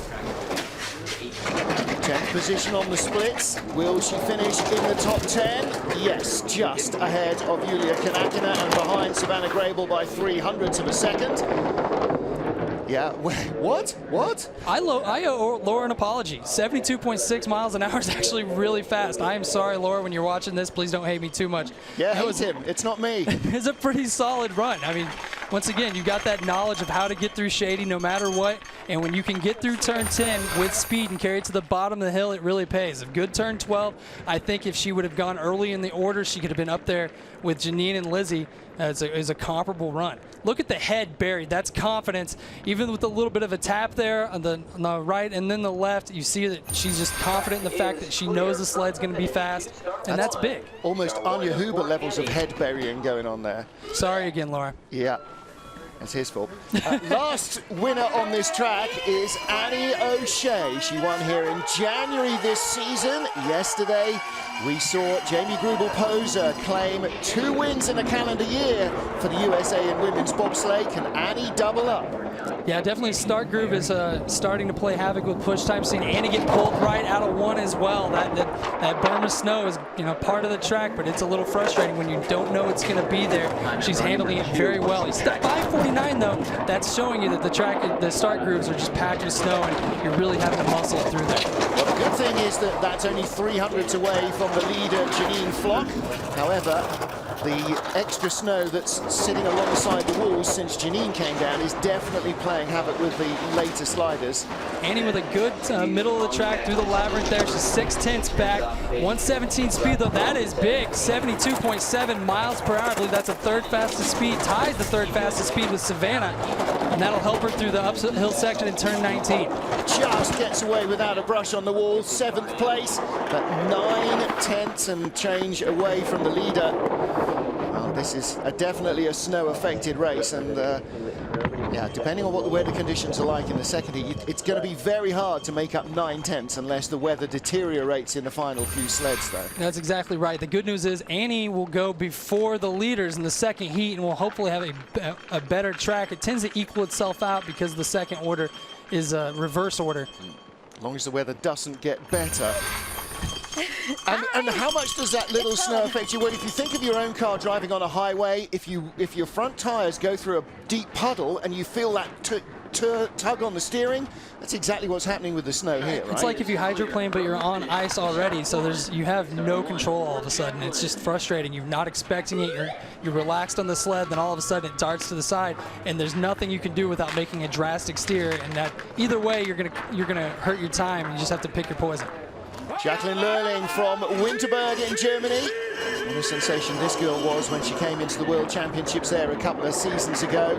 Speaker 1: 10th position on the splits. Will she finish in the top 10? Yes, just ahead of Julia Kanakina and behind Savannah Graybill by 300ths of a second. Yeah, what?
Speaker 2: I owe Laura an apology. 72.6 miles an hour is actually really fast. I am sorry, Laura, when you're watching this, please don't hate me too much.
Speaker 1: Yeah, hate him. It's not me.
Speaker 2: It's a pretty solid run. I mean, once again, you got that knowledge of how to get through Shady no matter what, and when you can get through turn 10 with speed and carry it to the bottom of the hill, it really pays. A good turn 12, I think if she would have gone early in the order, she could have been up there with Janine and Lizzy. It's a comparable run. Look at the head buried. That's confidence. Even with a little bit of a tap there on the right and then the left, you see that she's just confident in the fact that she knows the sled's going to be fast, and that's big.
Speaker 1: Almost Anya Huber levels of head burying going on there.
Speaker 2: Sorry again, Laura.
Speaker 1: Yeah. That's his fault. Last winner on this track is Annie O'Shea. She won here in January this season. Yesterday, we saw Jamie Grubel-Poser claim 2 wins in a calendar year for the USA in women's bobsleigh. Can Annie double up?
Speaker 2: Yeah, definitely start groove is starting to play havoc with push time. Seeing Annie get pulled right out of 1 as well. That berm of snow is part of the track, but it's a little frustrating when you don't know it's going to be there. She's handling it very well. He's at 5:49 though. That's showing you that the start grooves are just packed with snow, and you're really having to muscle it through there.
Speaker 1: Well, the good thing is that that's only 300s away from the leader, Janine Flock. However, The extra snow that's sitting alongside the walls since Janine came down is definitely playing havoc with the later sliders.
Speaker 2: Annie with a good middle of the track through the labyrinth there. She's 6/10 back. 117 speed, though. That is big. 72.7 miles per hour. I believe that's the third fastest speed. Ties the third fastest speed with Savannah. And that'll help her through the uphill section in turn 19.
Speaker 1: Just gets away without a brush on the wall. 7th place, but 9/10 and change away from the leader. Well, this is definitely a snow-affected race, and yeah, depending on what the weather conditions are like in the second heat, it's going to be very hard to make up 9/10 unless the weather deteriorates in the final few sleds, though.
Speaker 2: That's exactly right. The good news is Annie will go before the leaders in the second heat and will hopefully have a better track. It tends to equal itself out because the second order is a reverse order.
Speaker 1: As long as the weather doesn't get better. And how much does that little snow affect you? Well, if you think of your own car driving on a highway, if your front tires go through a deep puddle and you feel that tug on the steering, that's exactly what's happening with the snow here, right?
Speaker 2: It's like if you hydroplane but you're on ice already, so you have no control all of a sudden. It's just frustrating. You're not expecting it. You're relaxed on the sled, then all of a sudden it darts to the side, and there's nothing you can do without making a drastic steer. And that either way, you're gonna hurt your time. And you just have to pick your poison.
Speaker 1: Jacqueline Loelling from Winterberg in Germany. What a sensation this girl was when she came into the World Championships there a couple of seasons ago.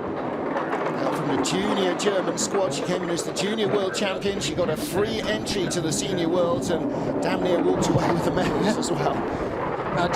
Speaker 1: From the junior German squad, she came in as the junior world champion. She got a free entry to the senior worlds and damn near walked away with the medals as well.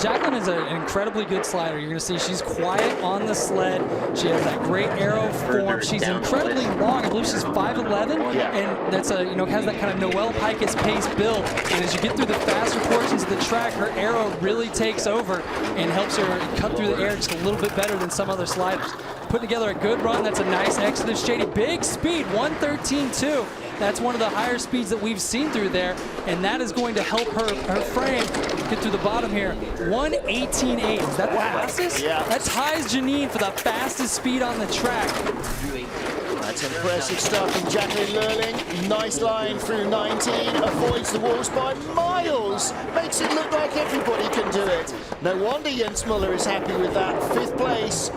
Speaker 2: Jacqueline is an incredibly good slider. You're going to see she's quiet on the sled. She has that great arrow form. She's incredibly long. I believe she's 5'11", and that's has that kind of Noelle Picus pace build. And as you get through the faster portions of the track, her arrow really takes over and helps her cut through the air just a little bit better than some other sliders. Putting together a good run. That's a nice exodus. Shady, big speed, 113.2. That's one of the higher speeds that we've seen through there, and that is going to help her frame get through the bottom here. 118.8. Is that the fastest?
Speaker 1: Yeah.
Speaker 2: That ties Janine for the fastest speed on the track.
Speaker 1: That's impressive stuff from Jacqueline Loelling. Nice line through 19, avoids the walls by miles. Makes it look like everybody can do it. No wonder Jens Muller is happy with that. 5th place.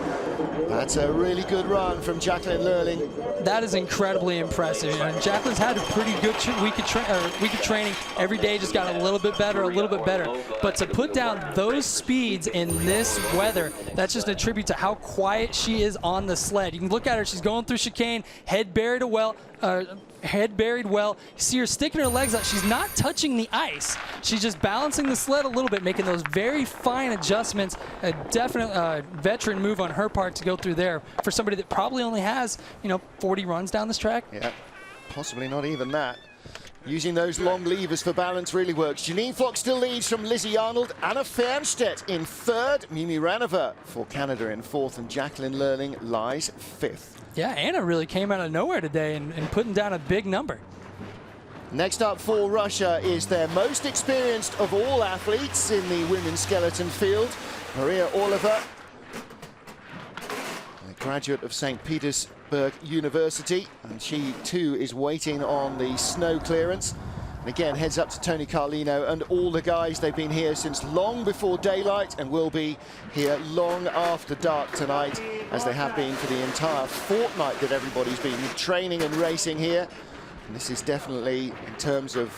Speaker 1: That's a really good run from Jacqueline Loelling.
Speaker 2: That is incredibly impressive. And Jacqueline's had a pretty good week of training. Every day just got a little bit better, a little bit better. But to put down those speeds in this weather, that's just a tribute to how quiet she is on the sled. You can look at her, she's going through chicane, head buried well. You see her sticking her legs out. She's not touching the ice. She's just balancing the sled a little bit, making those very fine adjustments. A definite veteran move on her part to go through there for somebody that probably only has, 40 runs down this track.
Speaker 1: Yeah, possibly not even that. Using those long levers for balance really works. Janine Flock still leads from Lizzy Yarnold. Anna Fernstaedt in 3rd. Mimi Rahneva for Canada in 4th. And Jacqueline Loelling lies 5th.
Speaker 2: Yeah, Anna really came out of nowhere today and putting down a big number.
Speaker 1: Next up for Russia is their most experienced of all athletes in the women's skeleton field, Maria Orlova, a graduate of St. Petersburg University, and she too is waiting on the snow clearance. And again, heads up to Tony Carlino and all the guys. They've been here since long before daylight and will be here long after dark tonight, as they have been for the entire fortnight that everybody's been training and racing here. And this is definitely, in terms of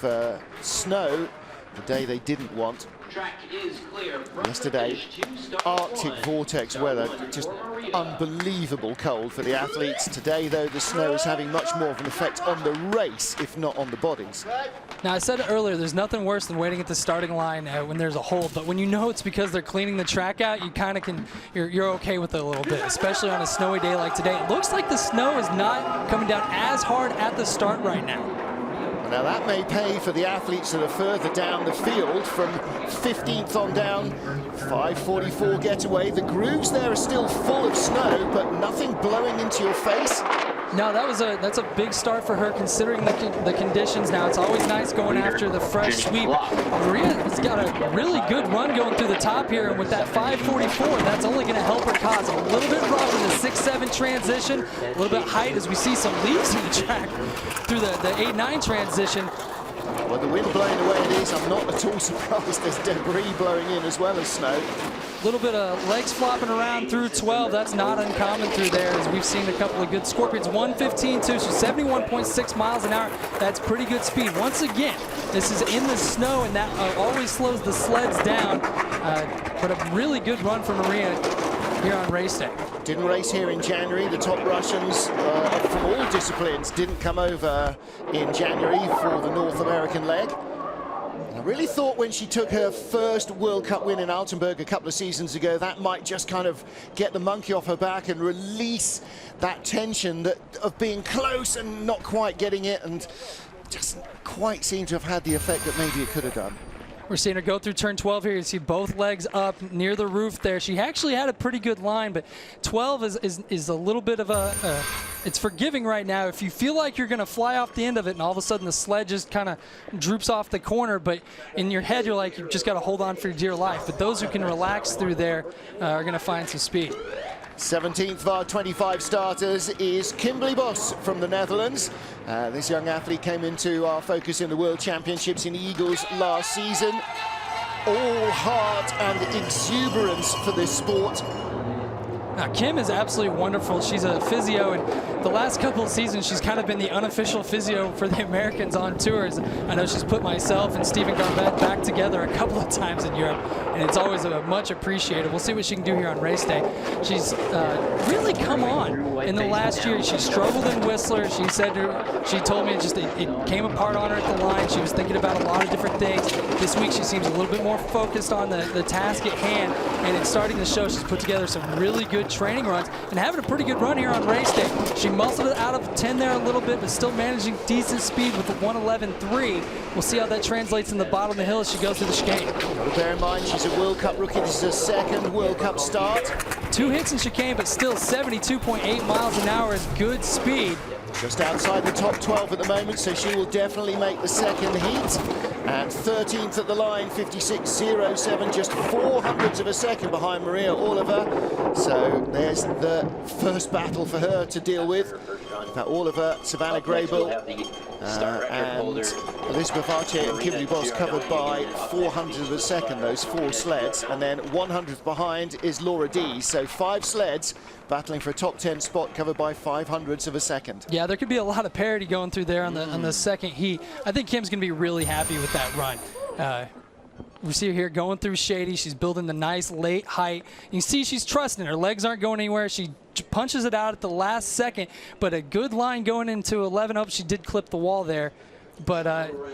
Speaker 1: snow, the day they didn't want. Yesterday, Arctic vortex weather, just unbelievable cold for the athletes. Today, though, the snow is having much more of an effect on the race, if not on the bodies.
Speaker 2: Now, I said it earlier, there's nothing worse than waiting at the starting line when there's a hold, but when you know it's because they're cleaning the track out, you kind of you're okay with it a little bit, especially on a snowy day like today. It looks like the snow is not coming down as hard at the start right now.
Speaker 1: Now that may pay for the athletes that are further down the field from 15th on down. 5:44 getaway. The grooves there are still full of snow, but nothing blowing into your face.
Speaker 2: No, that's a big start for her considering the conditions. Now it's always nice going after the fresh sweep. Maria's got a really good run going through the top here, and with that 5:44, that's only going to help her cause a little bit rough in the 6-7 transition, a little bit height as we see some leaves in the track through the 8-9 transition.
Speaker 1: Well, the wind blowing the way it is, I'm not at all surprised there's debris blowing in as well as snow.
Speaker 2: little bit of legs flopping around through 12. That's not uncommon through there, as we've seen a couple of good scorpions. 1:15.2, so 71.6 miles an hour. That's pretty good speed. Once again, this is in the snow, and that always slows the sleds down. But a really good run for Marina here on race day.
Speaker 1: Didn't race here in January. The top Russians from all disciplines didn't come over in January for the North American leg. I really thought when she took her first World Cup win in Altenburg a couple of seasons ago, that might just kind of get the monkey off her back and release that tension of being close and not quite getting it, and doesn't quite seem to have had the effect that maybe it could have done.
Speaker 2: We're seeing her go through turn 12 here. You see both legs up near the roof there. She actually had a pretty good line, but 12 is a little bit of it's forgiving right now. If you feel like you're going to fly off the end of it and all of a sudden the sled just kind of droops off the corner, but in your head you're like, you've just got to hold on for your dear life. But those who can relax through there are going to find some speed.
Speaker 1: 17th of our 25 starters is Kimberly Bos from the Netherlands. This young athlete came into our focus in the World Championships in Eagles last season. All heart and exuberance for this sport.
Speaker 2: Now, Kim is absolutely wonderful. She's a physio, and the last couple of seasons, she's kind of been the unofficial physio for the Americans on tours. I know she's put myself and Stephen Garnett back together a couple of times in Europe, and it's always much appreciated. We'll see what she can do here on race day. She's really come on in the last year. She struggled in Whistler. She said she told me it came apart on her at the line. She was thinking about a lot of different things. This week, she seems a little bit more focused on the task at hand, and it's starting to show. She's put together some really good training runs and having a pretty good run here on race day. She muscled it out of 10 there a little bit, but still managing decent speed with the 1:11.3. We'll see how that translates in the bottom of the hill as she goes through the chicane.
Speaker 1: Got to bear in mind she's a World Cup rookie. This is her second World Cup start.
Speaker 2: 2 hits in chicane, but still 72.8 miles an hour is good speed.
Speaker 1: Just outside the top 12 at the moment, so she will definitely make the second heat. And 13th at the line, 56.07, just 0.04 of a second behind Maria Orlova. So there's the first battle for her to deal with. In fact, Orlova, Savannah Graybill, and Elizabeth Archer and Kimberly Bos covered by 0.04 of a second, those 4 sleds. And then 100th behind is Laura Dees. So 5 sleds battling for a top 10 spot covered by 0.05 of a second.
Speaker 2: Yeah, there could be a lot of parity going through there on the second heat. I think Kim's going to be really happy with that run. We see her here going through shady. She's building the nice late height. You see she's trusting. Her legs aren't going anywhere. She punches it out at the last second, but a good line going into 11. Oh, she did clip the wall there. But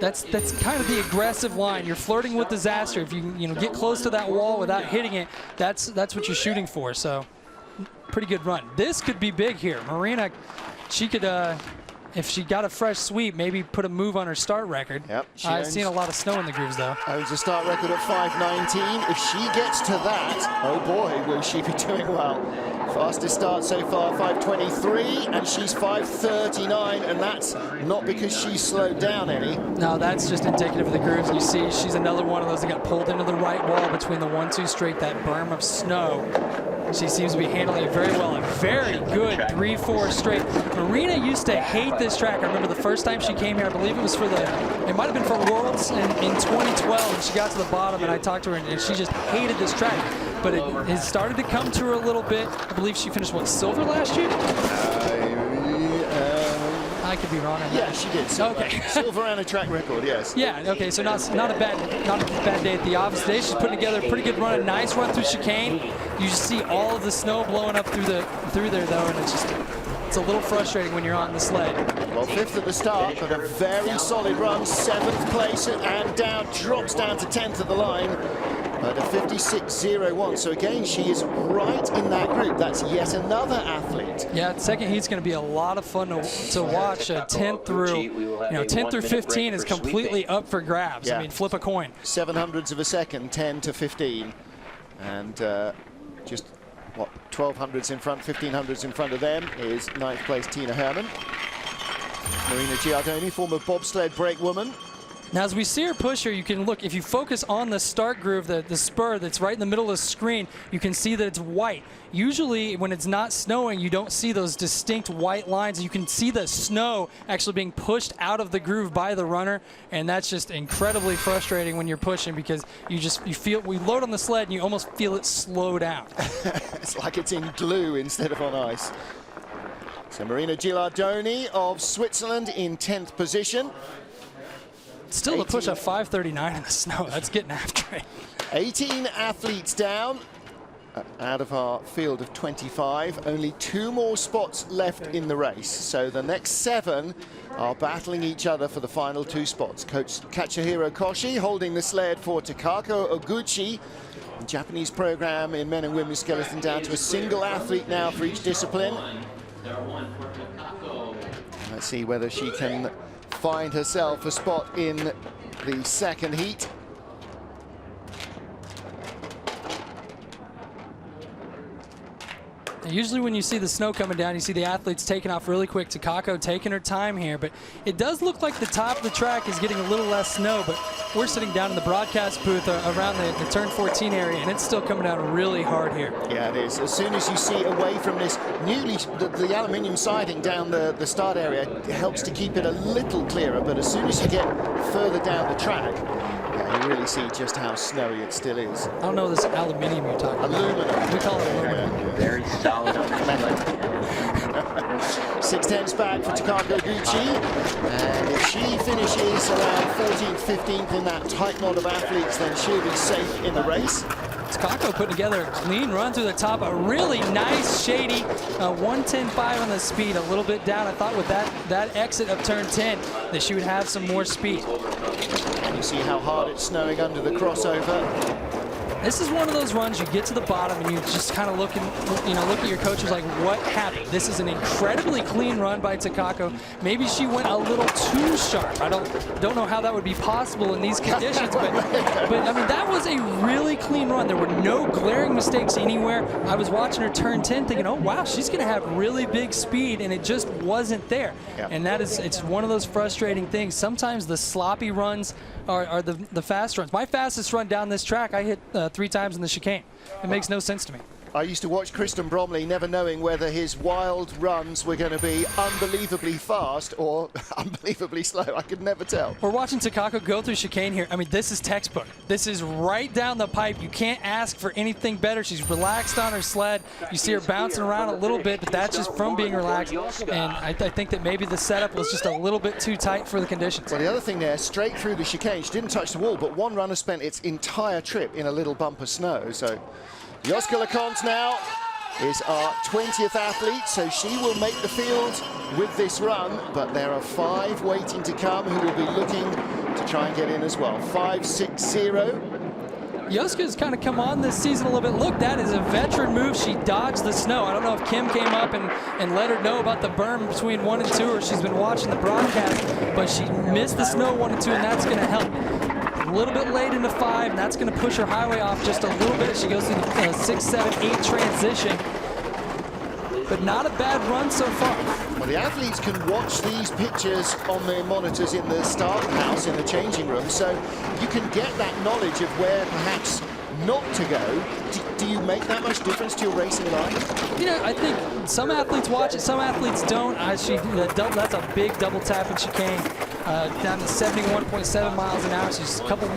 Speaker 2: that's kind of the aggressive line. You're flirting with disaster. If you get close to that wall without hitting it, that's what you're shooting for. So pretty good run. This could be big here. Marina, she could, if she got a fresh sweep, maybe put a move on her start record.
Speaker 1: Yep.
Speaker 2: I've seen a lot of snow in the grooves, though.
Speaker 1: Owns a start record at 5:19. If she gets to that, oh boy, will she be doing well. Fastest start so far, 5:23, and she's 5:39, and that's not because she's slowed down any.
Speaker 2: No, that's just indicative of the grooves. You see, she's another one of those that got pulled into the right wall between the 1-2 straight, that berm of snow. She seems to be handling it very well. A very good 3-4 straight. Marina used to hate this track. I remember the first time she came here, I believe it was it might have been for Worlds in 2012, and she got to the bottom, and I talked to her, and she just hated this track. But it started to come to her a little bit. I believe she finished, what, silver last year? I could be wrong on that.
Speaker 1: Yeah, she did. Silver.
Speaker 2: Okay.
Speaker 1: Silver and a track record, yes.
Speaker 2: Yeah, okay, so not a bad day at the office today. She's putting together a pretty good run, a nice run through chicane. You just see all of the snow blowing up through there though, and it's a little frustrating when you're on the sled.
Speaker 1: Well, 5th at the start, but a very solid run. 7th place and drops down to 10th at the line. At a 56.01, so again, she is right in that group. That's yet another athlete.
Speaker 2: Yeah, second heat's going to be a lot of fun to watch. 10 through 15 is completely up for grabs.
Speaker 1: Yeah.
Speaker 2: I mean, flip a coin.
Speaker 1: 0.07 of a second, 10 to 15, and just what 1200s in front, 1500s in front of them is 9th place Tina Hermann. Marina Gilardoni, former bobsled brakewoman.
Speaker 2: Now, as we see her push her, you can look, if you focus on the start groove, the spur that's right in the middle of the screen, you can see that it's white. Usually, when it's not snowing, you don't see those distinct white lines. You can see the snow actually being pushed out of the groove by the runner, and that's just incredibly frustrating when you're pushing because you feel, we load on the sled and you almost feel it slow down.
Speaker 1: It's like it's in glue instead of on ice. So Marina Gilardoni of Switzerland in 10th position.
Speaker 2: Still to push a 5:39 in the snow. That's getting after it.
Speaker 1: 18 athletes down out of our field of 25. Only 2 more spots left in the race. So the next 7 are battling each other for the final 2 spots. Coach Katsuhiro Koshi holding the sled for Takako Oguchi. The Japanese program in men and women's skeleton down to a single athlete now for each discipline. Let's see whether she can find herself a spot in the second heat.
Speaker 2: Usually when you see the snow coming down, you see the athletes taking off really quick. Takako taking her time here, but it does look like the top of the track is getting a little less snow, but we're sitting down in the broadcast booth around the turn 14 area, and it's still coming down really hard here. Yeah,
Speaker 1: it is. As soon as you see away from this the aluminium siding down the start area, it helps to keep it a little clearer, but as soon as you get further down the track, you really see just how snowy it still is.
Speaker 2: I don't know this aluminium you're talking about.
Speaker 1: Aluminum.
Speaker 2: We call it aluminum.
Speaker 4: Very solid.
Speaker 1: 6/10 back for Takako Oguchi. And if she finishes around 14th, 15th in that tight knot of athletes, then she'll be safe in the race.
Speaker 2: Takako putting together a clean run through the top, a really nice shady 110.5 on the speed, a little bit down. I thought with that exit of turn 10 that she would have some more speed.
Speaker 1: You see how hard it's snowing under the crossover.
Speaker 2: This is one of those runs you get to the bottom and you just kind of look at your coaches like, what happened? This is an incredibly clean run by Takako. Maybe she went a little too sharp. I don't know how that would be possible in these conditions, but I mean, that was a really clean run. There were no glaring mistakes anywhere. I was watching her turn 10 thinking, oh wow, she's gonna have really big speed, and it just wasn't there. Yep. And it's one of those frustrating things. Sometimes the sloppy runs are the fast runs. My fastest run down this track, I hit 3 times in the chicane. It makes no sense to me.
Speaker 1: I used to watch Kristen Bromley, never knowing whether his wild runs were going to be unbelievably fast or unbelievably slow. I could never tell.
Speaker 2: We're watching Takako go through chicane here. I mean, this is textbook. This is right down the pipe. You can't ask for anything better. She's relaxed on her sled. You see her bouncing around a little bit, but that's just from being relaxed. And I think that maybe the setup was just a little bit too tight for the conditions.
Speaker 1: Well, the other thing there, straight through the chicane, she didn't touch the wall, but one runner spent its entire trip in a little bump of snow. So Yoska LeConte now is our 20th athlete, so she will make the field with this run, but there are 5 waiting to come who will be looking to try and get in as well. 5-6-0.
Speaker 2: Yoska's kind of come on this season a little bit. Look, that is a veteran move. She dodged the snow. I don't know if Kim came up and let her know about the berm between 1 and 2, or she's been watching the broadcast, but she missed the snow 1 and 2, and that's going to help. A little bit late into 5, and that's going to push her highway off just a little bit. She goes through the 6, 7, 8 transition. But not a bad run so far.
Speaker 1: Well, the athletes can watch these pictures on their monitors in the starting house, in the changing room, so you can get that knowledge of where perhaps not to go. Do you make that much difference to your racing life?
Speaker 2: You know, I think some athletes watch it, some athletes don't. That's a big double tap in chicane. Down to 71.7 miles an hour. She's a couple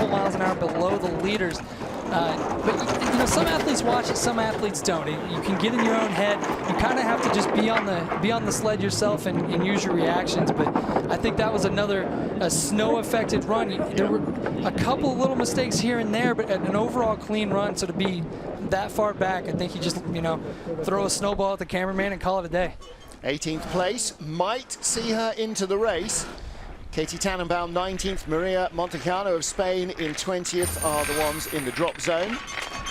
Speaker 2: miles an hour below the leaders. But you know, some athletes watch it, some athletes don't. You can get in your own head. You kind of have to just be on the sled yourself and use your reactions. But I think that was another snow-affected run. There were a couple of little mistakes here and there, but an overall clean run. So to be that far back, I think you just throw a snowball at the cameraman and call it a day.
Speaker 1: 18th place might see her into the race. Katie Tannenbaum 19th, Maria Montecano of Spain in 20th are the ones in the drop zone.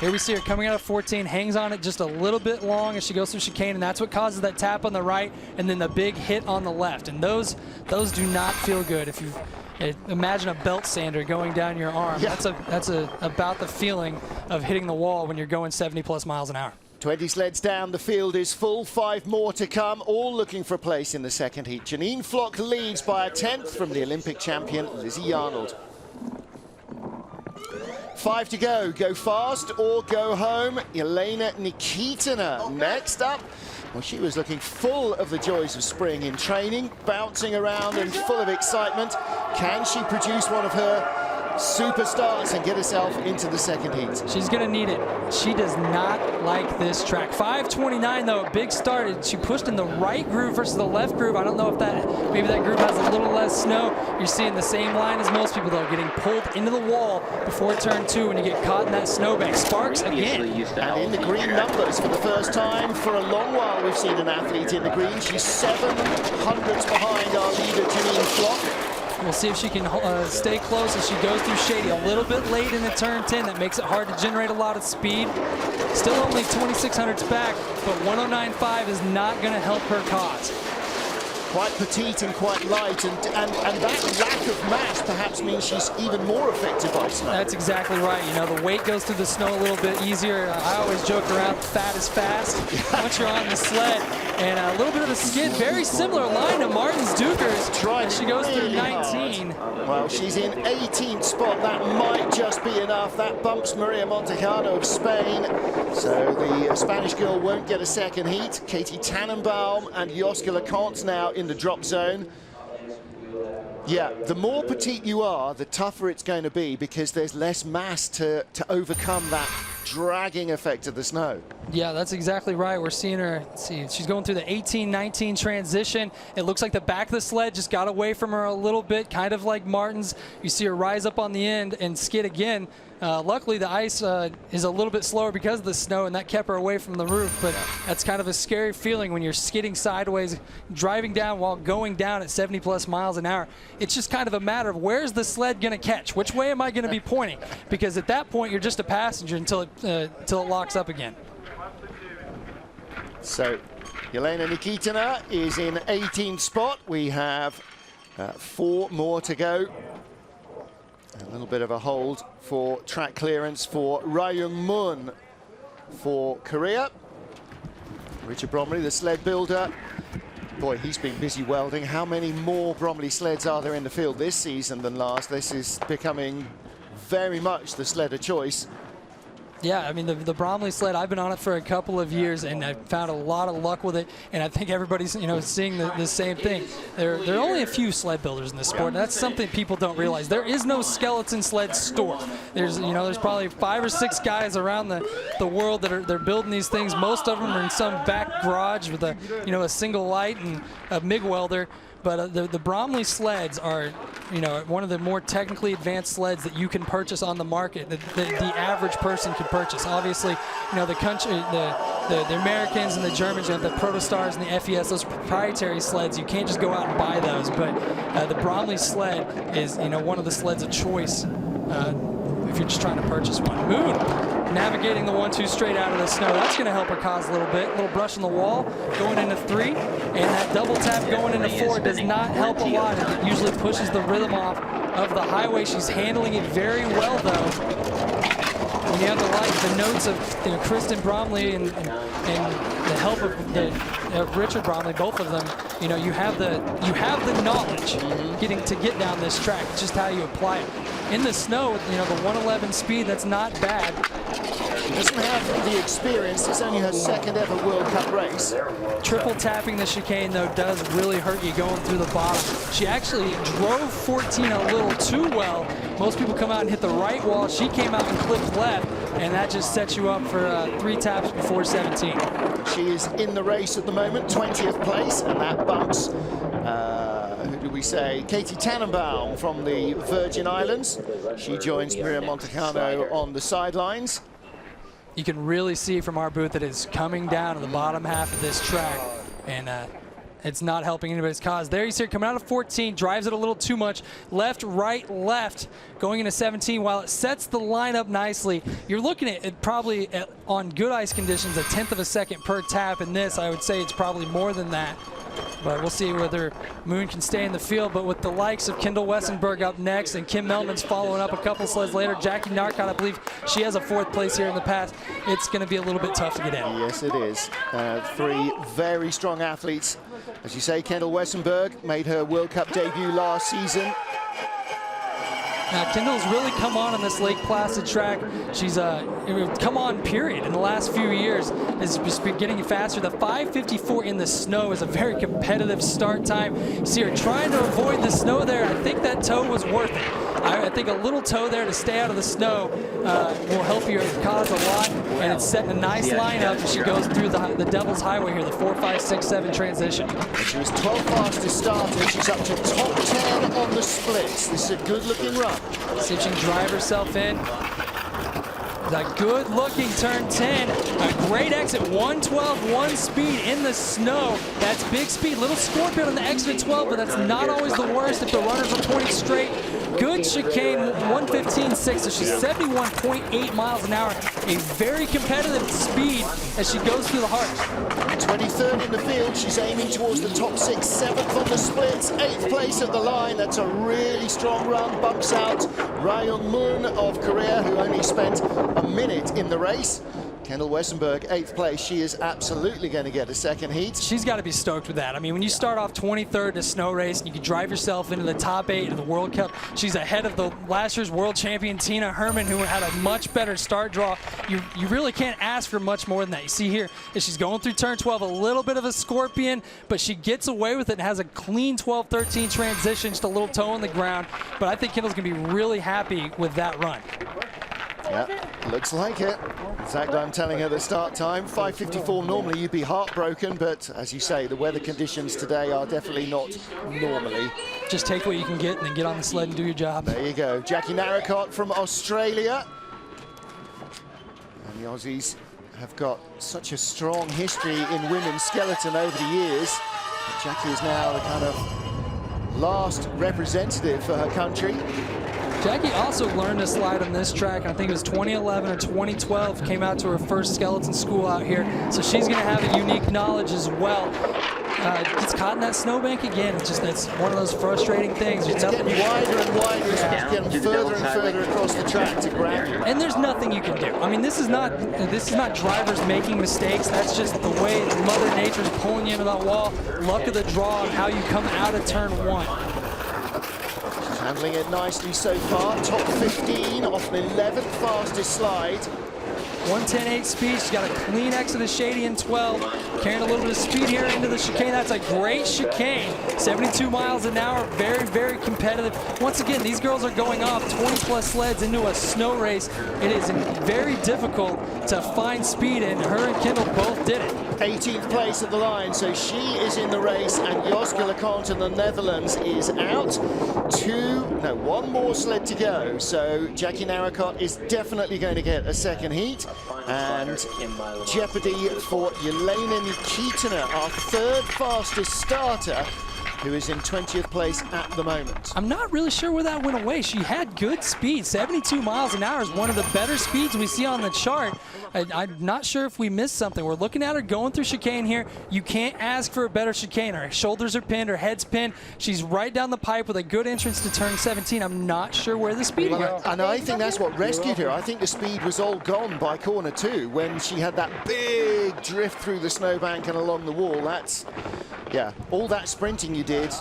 Speaker 2: Here we see her coming out of 14, hangs on it just a little bit long as she goes through chicane, and that's what causes that tap on the right and then the big hit on the left. And those do not feel good. If you imagine a belt sander going down your arm, yeah. That's about the feeling of hitting the wall when you're going 70+ miles an hour.
Speaker 1: 20 sleds down, the field is full, 5 more to come, all looking for a place in the second heat. Janine Flock leads by a 10th from the Olympic champion, Lizzy Yarnold. 5 to go. Go fast or go home. Elena Nikitina next up. Well, she was looking full of the joys of spring in training, bouncing around and full of excitement. Can she produce one of her superstars and get herself into the second heat?
Speaker 2: She's going to need it. She does not like this track. 5:29 though, big start. She pushed in the right groove versus the left groove. I don't know if maybe that groove has a little less snow. You're seeing the same line as most people though, getting pulled into the wall before turn 2 when you get caught in that snowbank. Sparks again.
Speaker 1: And in the green numbers for the first time for a long while we've seen an athlete in the green. She's 700s behind our leader Janine Flock.
Speaker 2: We'll see if she can stay close as she goes through Shady. A little bit late into turn 10. That makes it hard to generate a lot of speed. Still only 2,600s back, but 109.5 is not going to help her cause.
Speaker 1: Quite petite and quite light, and that lack of mass perhaps means she's even more affected by snow.
Speaker 2: That's exactly right. You know, the weight goes through the snow a little bit easier. I always joke around, fat is fast once you're on the sled. And a little bit of a skid, very similar line to Martin's Dukers. She goes through 19.
Speaker 1: Well, she's in 18th spot. That might just be enough. That bumps Maria Montejano of Spain. So the Spanish girl won't get a second heat. Katie Tannenbaum and Joska Leconte now in the drop zone. Yeah, the more petite you are, the tougher it's going to be because there's less mass to overcome that dragging effect of the snow.
Speaker 2: Yeah, that's exactly right. We're seeing her, let's see, she's going through the 18-19 transition. It looks like the back of the sled just got away from her a little bit, kind of like Martin's. You see her rise up on the end and skid again. Luckily, the ice is a little bit slower because of the snow, and that kept her away from the roof. But that's kind of a scary feeling when you're skidding sideways, driving down while going down at 70+ miles an hour. It's just kind of a matter of where's the sled going to catch? Which way am I going to be pointing? Because at that point, you're just a passenger until it locks up again.
Speaker 1: So, Elena Nikitina is in 18th spot. We have 4 more to go. A little bit of a hold for track clearance for Ryung Moon for Korea. Richard Bromley, the sled builder. Boy, he's been busy welding. How many more Bromley sleds are there in the field this season than last? This is becoming very much the sled of choice.
Speaker 2: Yeah, I mean, the Bromley sled, I've been on it for a couple of years, and I've found a lot of luck with it, and I think everybody's, you know, seeing the same thing. There are only a few sled builders in this sport, and that's something people don't realize. There is no skeleton sled store. There's probably 5 or 6 guys around the world that they're building these things. Most of them are in some back garage with a single light and a MIG welder. But the Bromley sleds are, one of the more technically advanced sleds that you can purchase on the market that the average person can purchase. Obviously, the Americans and the Germans, the Protostars and the FES, those proprietary sleds, you can't just go out and buy those. But the Bromley sled is, one of the sleds of choice if you're just trying to purchase one. Moon navigating the 1-2 straight out of the snow. That's going to help her cause a little bit. A little brush on the wall, going into 3, and that double tap going into 4 does not help a lot. It usually pushes the rhythm off of the highway. She's handling it very well, though. When you have the notes of Kristen Bromley and the help of Richard Bromley, both of them, you have the knowledge to get down this track. It's just how you apply it. In the snow, the 111 speed, that's not bad.
Speaker 1: Doesn't have the experience. It's only her second ever World Cup race.
Speaker 2: Triple tapping the chicane, though, does really hurt you going through the bottom. She actually drove 14 a little too well. Most people come out and hit the right wall. She came out and clipped left, and that just sets you up for 3 taps before 17.
Speaker 1: She is in the race at the moment, 20th place, and that bumps, who do we say, Katie Tannenbaum from the Virgin Islands. She joins Maria Montejano on the sidelines.
Speaker 2: You can really see from our booth that it's coming down to the bottom half of this track, and it's not helping anybody's cause. There you see her coming out of 14, drives it a little too much. Left, right, left, going into 17. While it sets the line up nicely, you're looking at it probably on good ice conditions, 1/10 of a second per tap. In this, I would say it's probably more than that. But we'll see whether Moon can stay in the field. But with the likes of Kendall Westenberg up next and Kim Melman's following up a couple sleds later, Jackie Narcott, I believe she has a 4th place here in the past. It's going to be a little bit tough to get in.
Speaker 1: Yes, it is. 3 very strong athletes. As you say, Kendall Westenberg made her World Cup debut last season.
Speaker 2: Now, Kendall's really come on this Lake Placid track. She's come on, period, in the last few years. Has just been getting faster. The 5:54 in the snow is a very competitive start time. You see her trying to avoid the snow there. I think that toe was worth it. I think a little toe there to stay out of the snow will help your cause a lot, and it's setting a nice lineup as she goes through the Devil's Highway here, the 4, 5, 6, 7 transition.
Speaker 1: She was 12th fastest starter. She's up to top 10 on the splits. This is a good-looking run.
Speaker 2: See if she can drive herself in. That good-looking turn 10. A great exit, 112, 1 speed in the snow. That's big speed. Little scorpion on the exit at 12, but that's not always the worst if the runners are pointing straight. Good chicane, 115.6, so she's 71.8 miles an hour. A very competitive speed as she goes through the heart.
Speaker 1: 23rd in the field. She's aiming towards the top 6, 7th on the splits, 8th place at the line. That's a really strong run. Bumps out Rayon Moon of Korea, who only spent a minute in the race. Kendall Westenberg, 8th place. She is absolutely going to get a 2nd heat.
Speaker 2: She's got to be stoked with that. I mean, when you start off 23rd in a snow race and you can drive yourself into the top 8 of the World Cup, she's ahead of the last year's world champion Tina Hermann, who had a much better start draw. You really can't ask for much more than that. You see here, as she's going through turn 12, a little bit of a scorpion, but she gets away with it and has a clean 12-13 transition, just a little toe on the ground. But I think Kendall's going to be really happy with that run.
Speaker 1: Yeah, looks like it. Exactly, I'm telling her the start time. 5:54 normally, you'd be heartbroken, but as you say, the weather conditions today are definitely not normally.
Speaker 2: Just take what you can get and then get on the sled and do your job.
Speaker 1: There you go. Jackie Narcott from Australia. And the Aussies have got such a strong history in women's skeleton over the years. But Jackie is now the kind of last representative for her country.
Speaker 2: Jackie also learned to slide on this track, and I think it was 2011 or 2012, came out to her first skeleton school out here, so she's going to have a unique knowledge as well. Gets caught in that snowbank again. It's just, that's one of those frustrating things.
Speaker 1: It's getting wider and wider, it's getting further and further across the track to grab you.
Speaker 2: And there's nothing you can do. I mean, this is not drivers making mistakes. That's just the way Mother Nature's pulling you into that wall. Luck of the draw and how you come out of turn 1.
Speaker 1: Handling it nicely so far. Top 15 off an 11th fastest slide.
Speaker 2: 110.8 speed. She's got a clean exit of Shady in 12. Carrying a little bit of speed here into the chicane. That's a great chicane. 72 miles an hour. Very, very competitive. Once again, these girls are going off 20-plus sleds into a snow race. It is very difficult to find speed, and her and Kendall both did it.
Speaker 1: 18th place at the line, so she is in the race, and Joske LeConte in the Netherlands is out. One more sled to go, so Jackie Narcott is definitely going to get a 2nd heat, and jeopardy for Jelena Nikitina, our 3rd fastest starter, who is in 20th place at the moment.
Speaker 2: I'm not really sure where that went away. She had good speed. 72 miles an hour is one of the better speeds we see on the chart. I'm not sure if we missed something. We're looking at her going through chicane here. You can't ask for a better chicane. Her shoulders are pinned, her head's pinned. She's right down the pipe with a good entrance to turn 17. I'm not sure where the speed went.
Speaker 1: And I think that's what rescued her. I think the speed was all gone by corner 2 when she had that big drift through the snowbank and along the wall. That's, yeah, all that sprinting you did.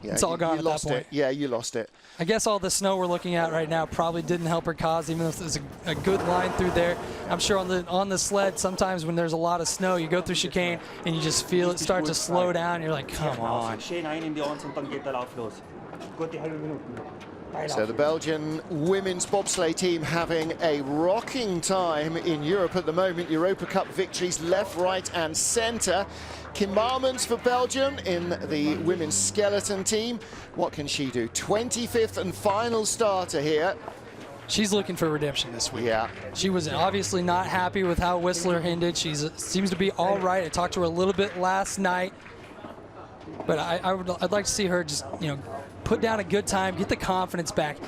Speaker 1: Yeah,
Speaker 2: it's all gone
Speaker 1: you
Speaker 2: at
Speaker 1: lost
Speaker 2: that point.
Speaker 1: it. Yeah, you lost it.
Speaker 2: I guess all the snow we're looking at right now probably didn't help her cause, even though there's a good line through there. I'm sure on the sled, sometimes when there's a lot of snow, you go through chicane and you just feel it start to slow down. You're like, come on.
Speaker 1: So the Belgian women's bobsleigh team having a rocking time in Europe at the moment. Europa Cup victories left, right and centre. Kim Marmans for Belgium in the women's skeleton team. What can she do? 25th and final starter here.
Speaker 2: She's looking for redemption this week.
Speaker 1: Yeah.
Speaker 2: She was obviously not happy with how Whistler ended. She seems to be all right. I talked to her a little bit last night. But I'd like to see her just, put down a good time, get the confidence back.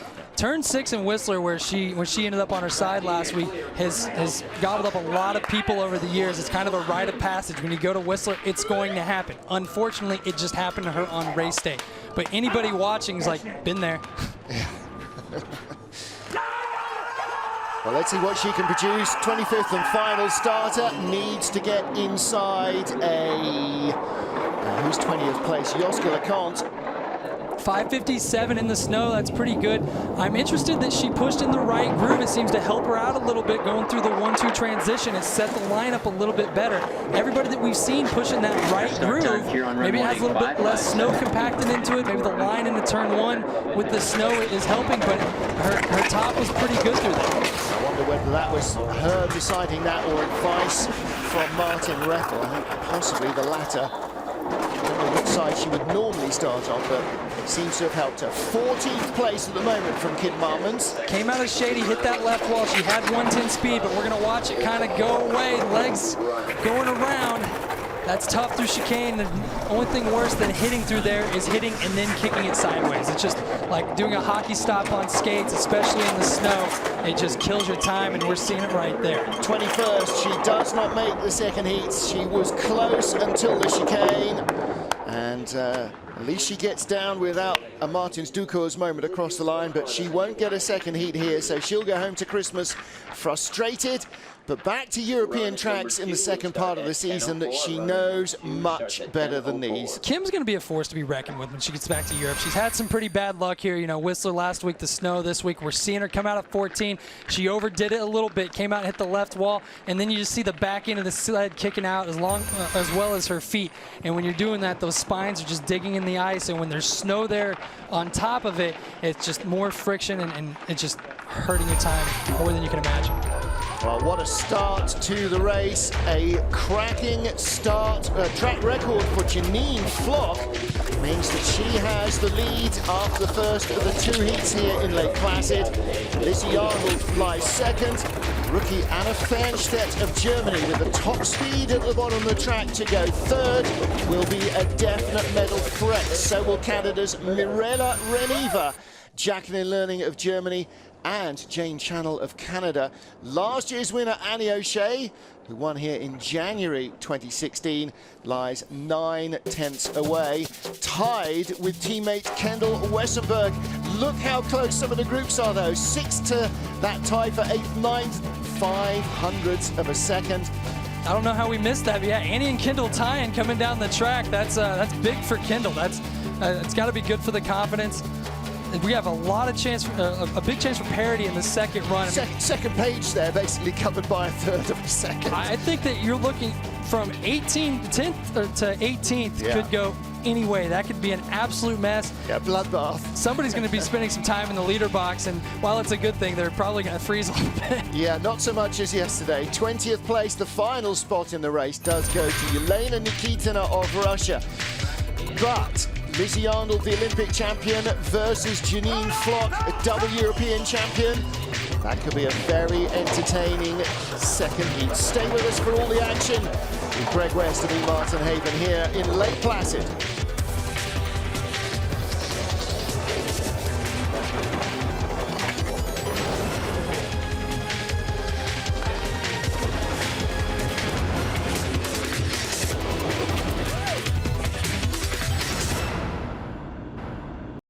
Speaker 2: turn 6 in Whistler, when she ended up on her side last week, has gobbled up a lot of people over the years. It's kind of a rite of passage. When you go to Whistler, it's going to happen. Unfortunately, it just happened to her on race day. But anybody watching is like, been there.
Speaker 1: Well, let's see what she can produce. 25th and final starter needs to get inside who's 20th place? Joske LeConte.
Speaker 2: 5:57 in the snow, that's pretty good. I'm interested that she pushed in the right groove. It seems to help her out a little bit going through the 1-2 transition. It set the lineup a little bit better. Everybody that we've seen pushing that right groove, maybe it has a little bit less snow compacted into it. Maybe the line into turn 1 with the snow is helping, but her top was pretty good through there.
Speaker 1: I wonder whether that was her deciding that or advice from Martin Reffel. I think possibly the latter. I don't know which side she would normally start on, but it seems to have helped her. 14th place at the moment from Kid Marmons.
Speaker 2: Came out of Shady, hit that left wall. She had 110 speed, but we're going to watch it kind of go away. Legs going around. That's tough through chicane. The only thing worse than hitting through there is hitting and then kicking it sideways. It's just like doing a hockey stop on skates, especially in the snow. It just kills your time, and we're seeing it right there.
Speaker 1: 21st, she does not make the second heat. She was close until the chicane. And at least she gets down without a Martins Ducour's moment across the line, but she won't get a second heat here, so she'll go home to Christmas frustrated. But back to European tracks in the second part of the season that she knows much better than these.
Speaker 2: Kim's going to be a force to be reckoned with when she gets back to Europe. She's had some pretty bad luck here. You know, Whistler last week, the snow this week. We're seeing her come out at 14. She overdid it a little bit, came out and hit the left wall, and then you just see the back end of the sled kicking out as well as her feet. And when you're doing that, those spines are just digging in the ice, and when there's snow there on top of it, it's just more friction, and it's just hurting your time more than you can imagine.
Speaker 1: Well, what a start to the race. A cracking start. Track record for Janine Flock means that she has the lead after the first of the 2 heats here in Lake Placid. Lizzy Yarnold flies second. Rookie Anna Fernstaedt of Germany with the top speed at the bottom of the track to go third will be a definite medal threat. So will Canada's Mirella Rahneva, Jacqueline Loelling of Germany, and Jane Channell of Canada. Last year's winner, Annie O'Shea, who won here in January 2016, lies 9 tenths away, tied with teammate Kendall Westenberg. Look how close some of the groups are, though. 6 to that tie for 8th, 9th, 5/100ths of a second.
Speaker 2: I don't know how we missed that, but yeah, Annie and Kendall tying coming down the track. That's big for Kendall. It's got to be good for the confidence. We have a lot of chance, a big chance for parity in the second run.
Speaker 1: Second page there, basically covered by a third of a second.
Speaker 2: I think that you're looking from 10th to 18th could go any way. That could be an absolute mess.
Speaker 1: Yeah, bloodbath.
Speaker 2: Somebody's going to be spending some time in the leader box, and while it's a good thing, they're probably going to freeze a little bit.
Speaker 1: Yeah, not so much as yesterday. 20th place, the final spot in the race, does go to Yelena Nikitina of Russia. But Lizzy Yarnold, the Olympic champion, versus Janine Flock, a double European champion. That could be a very entertaining second heat. Stay with us for all the action with Greg West and Martin Haven here in Lake Placid.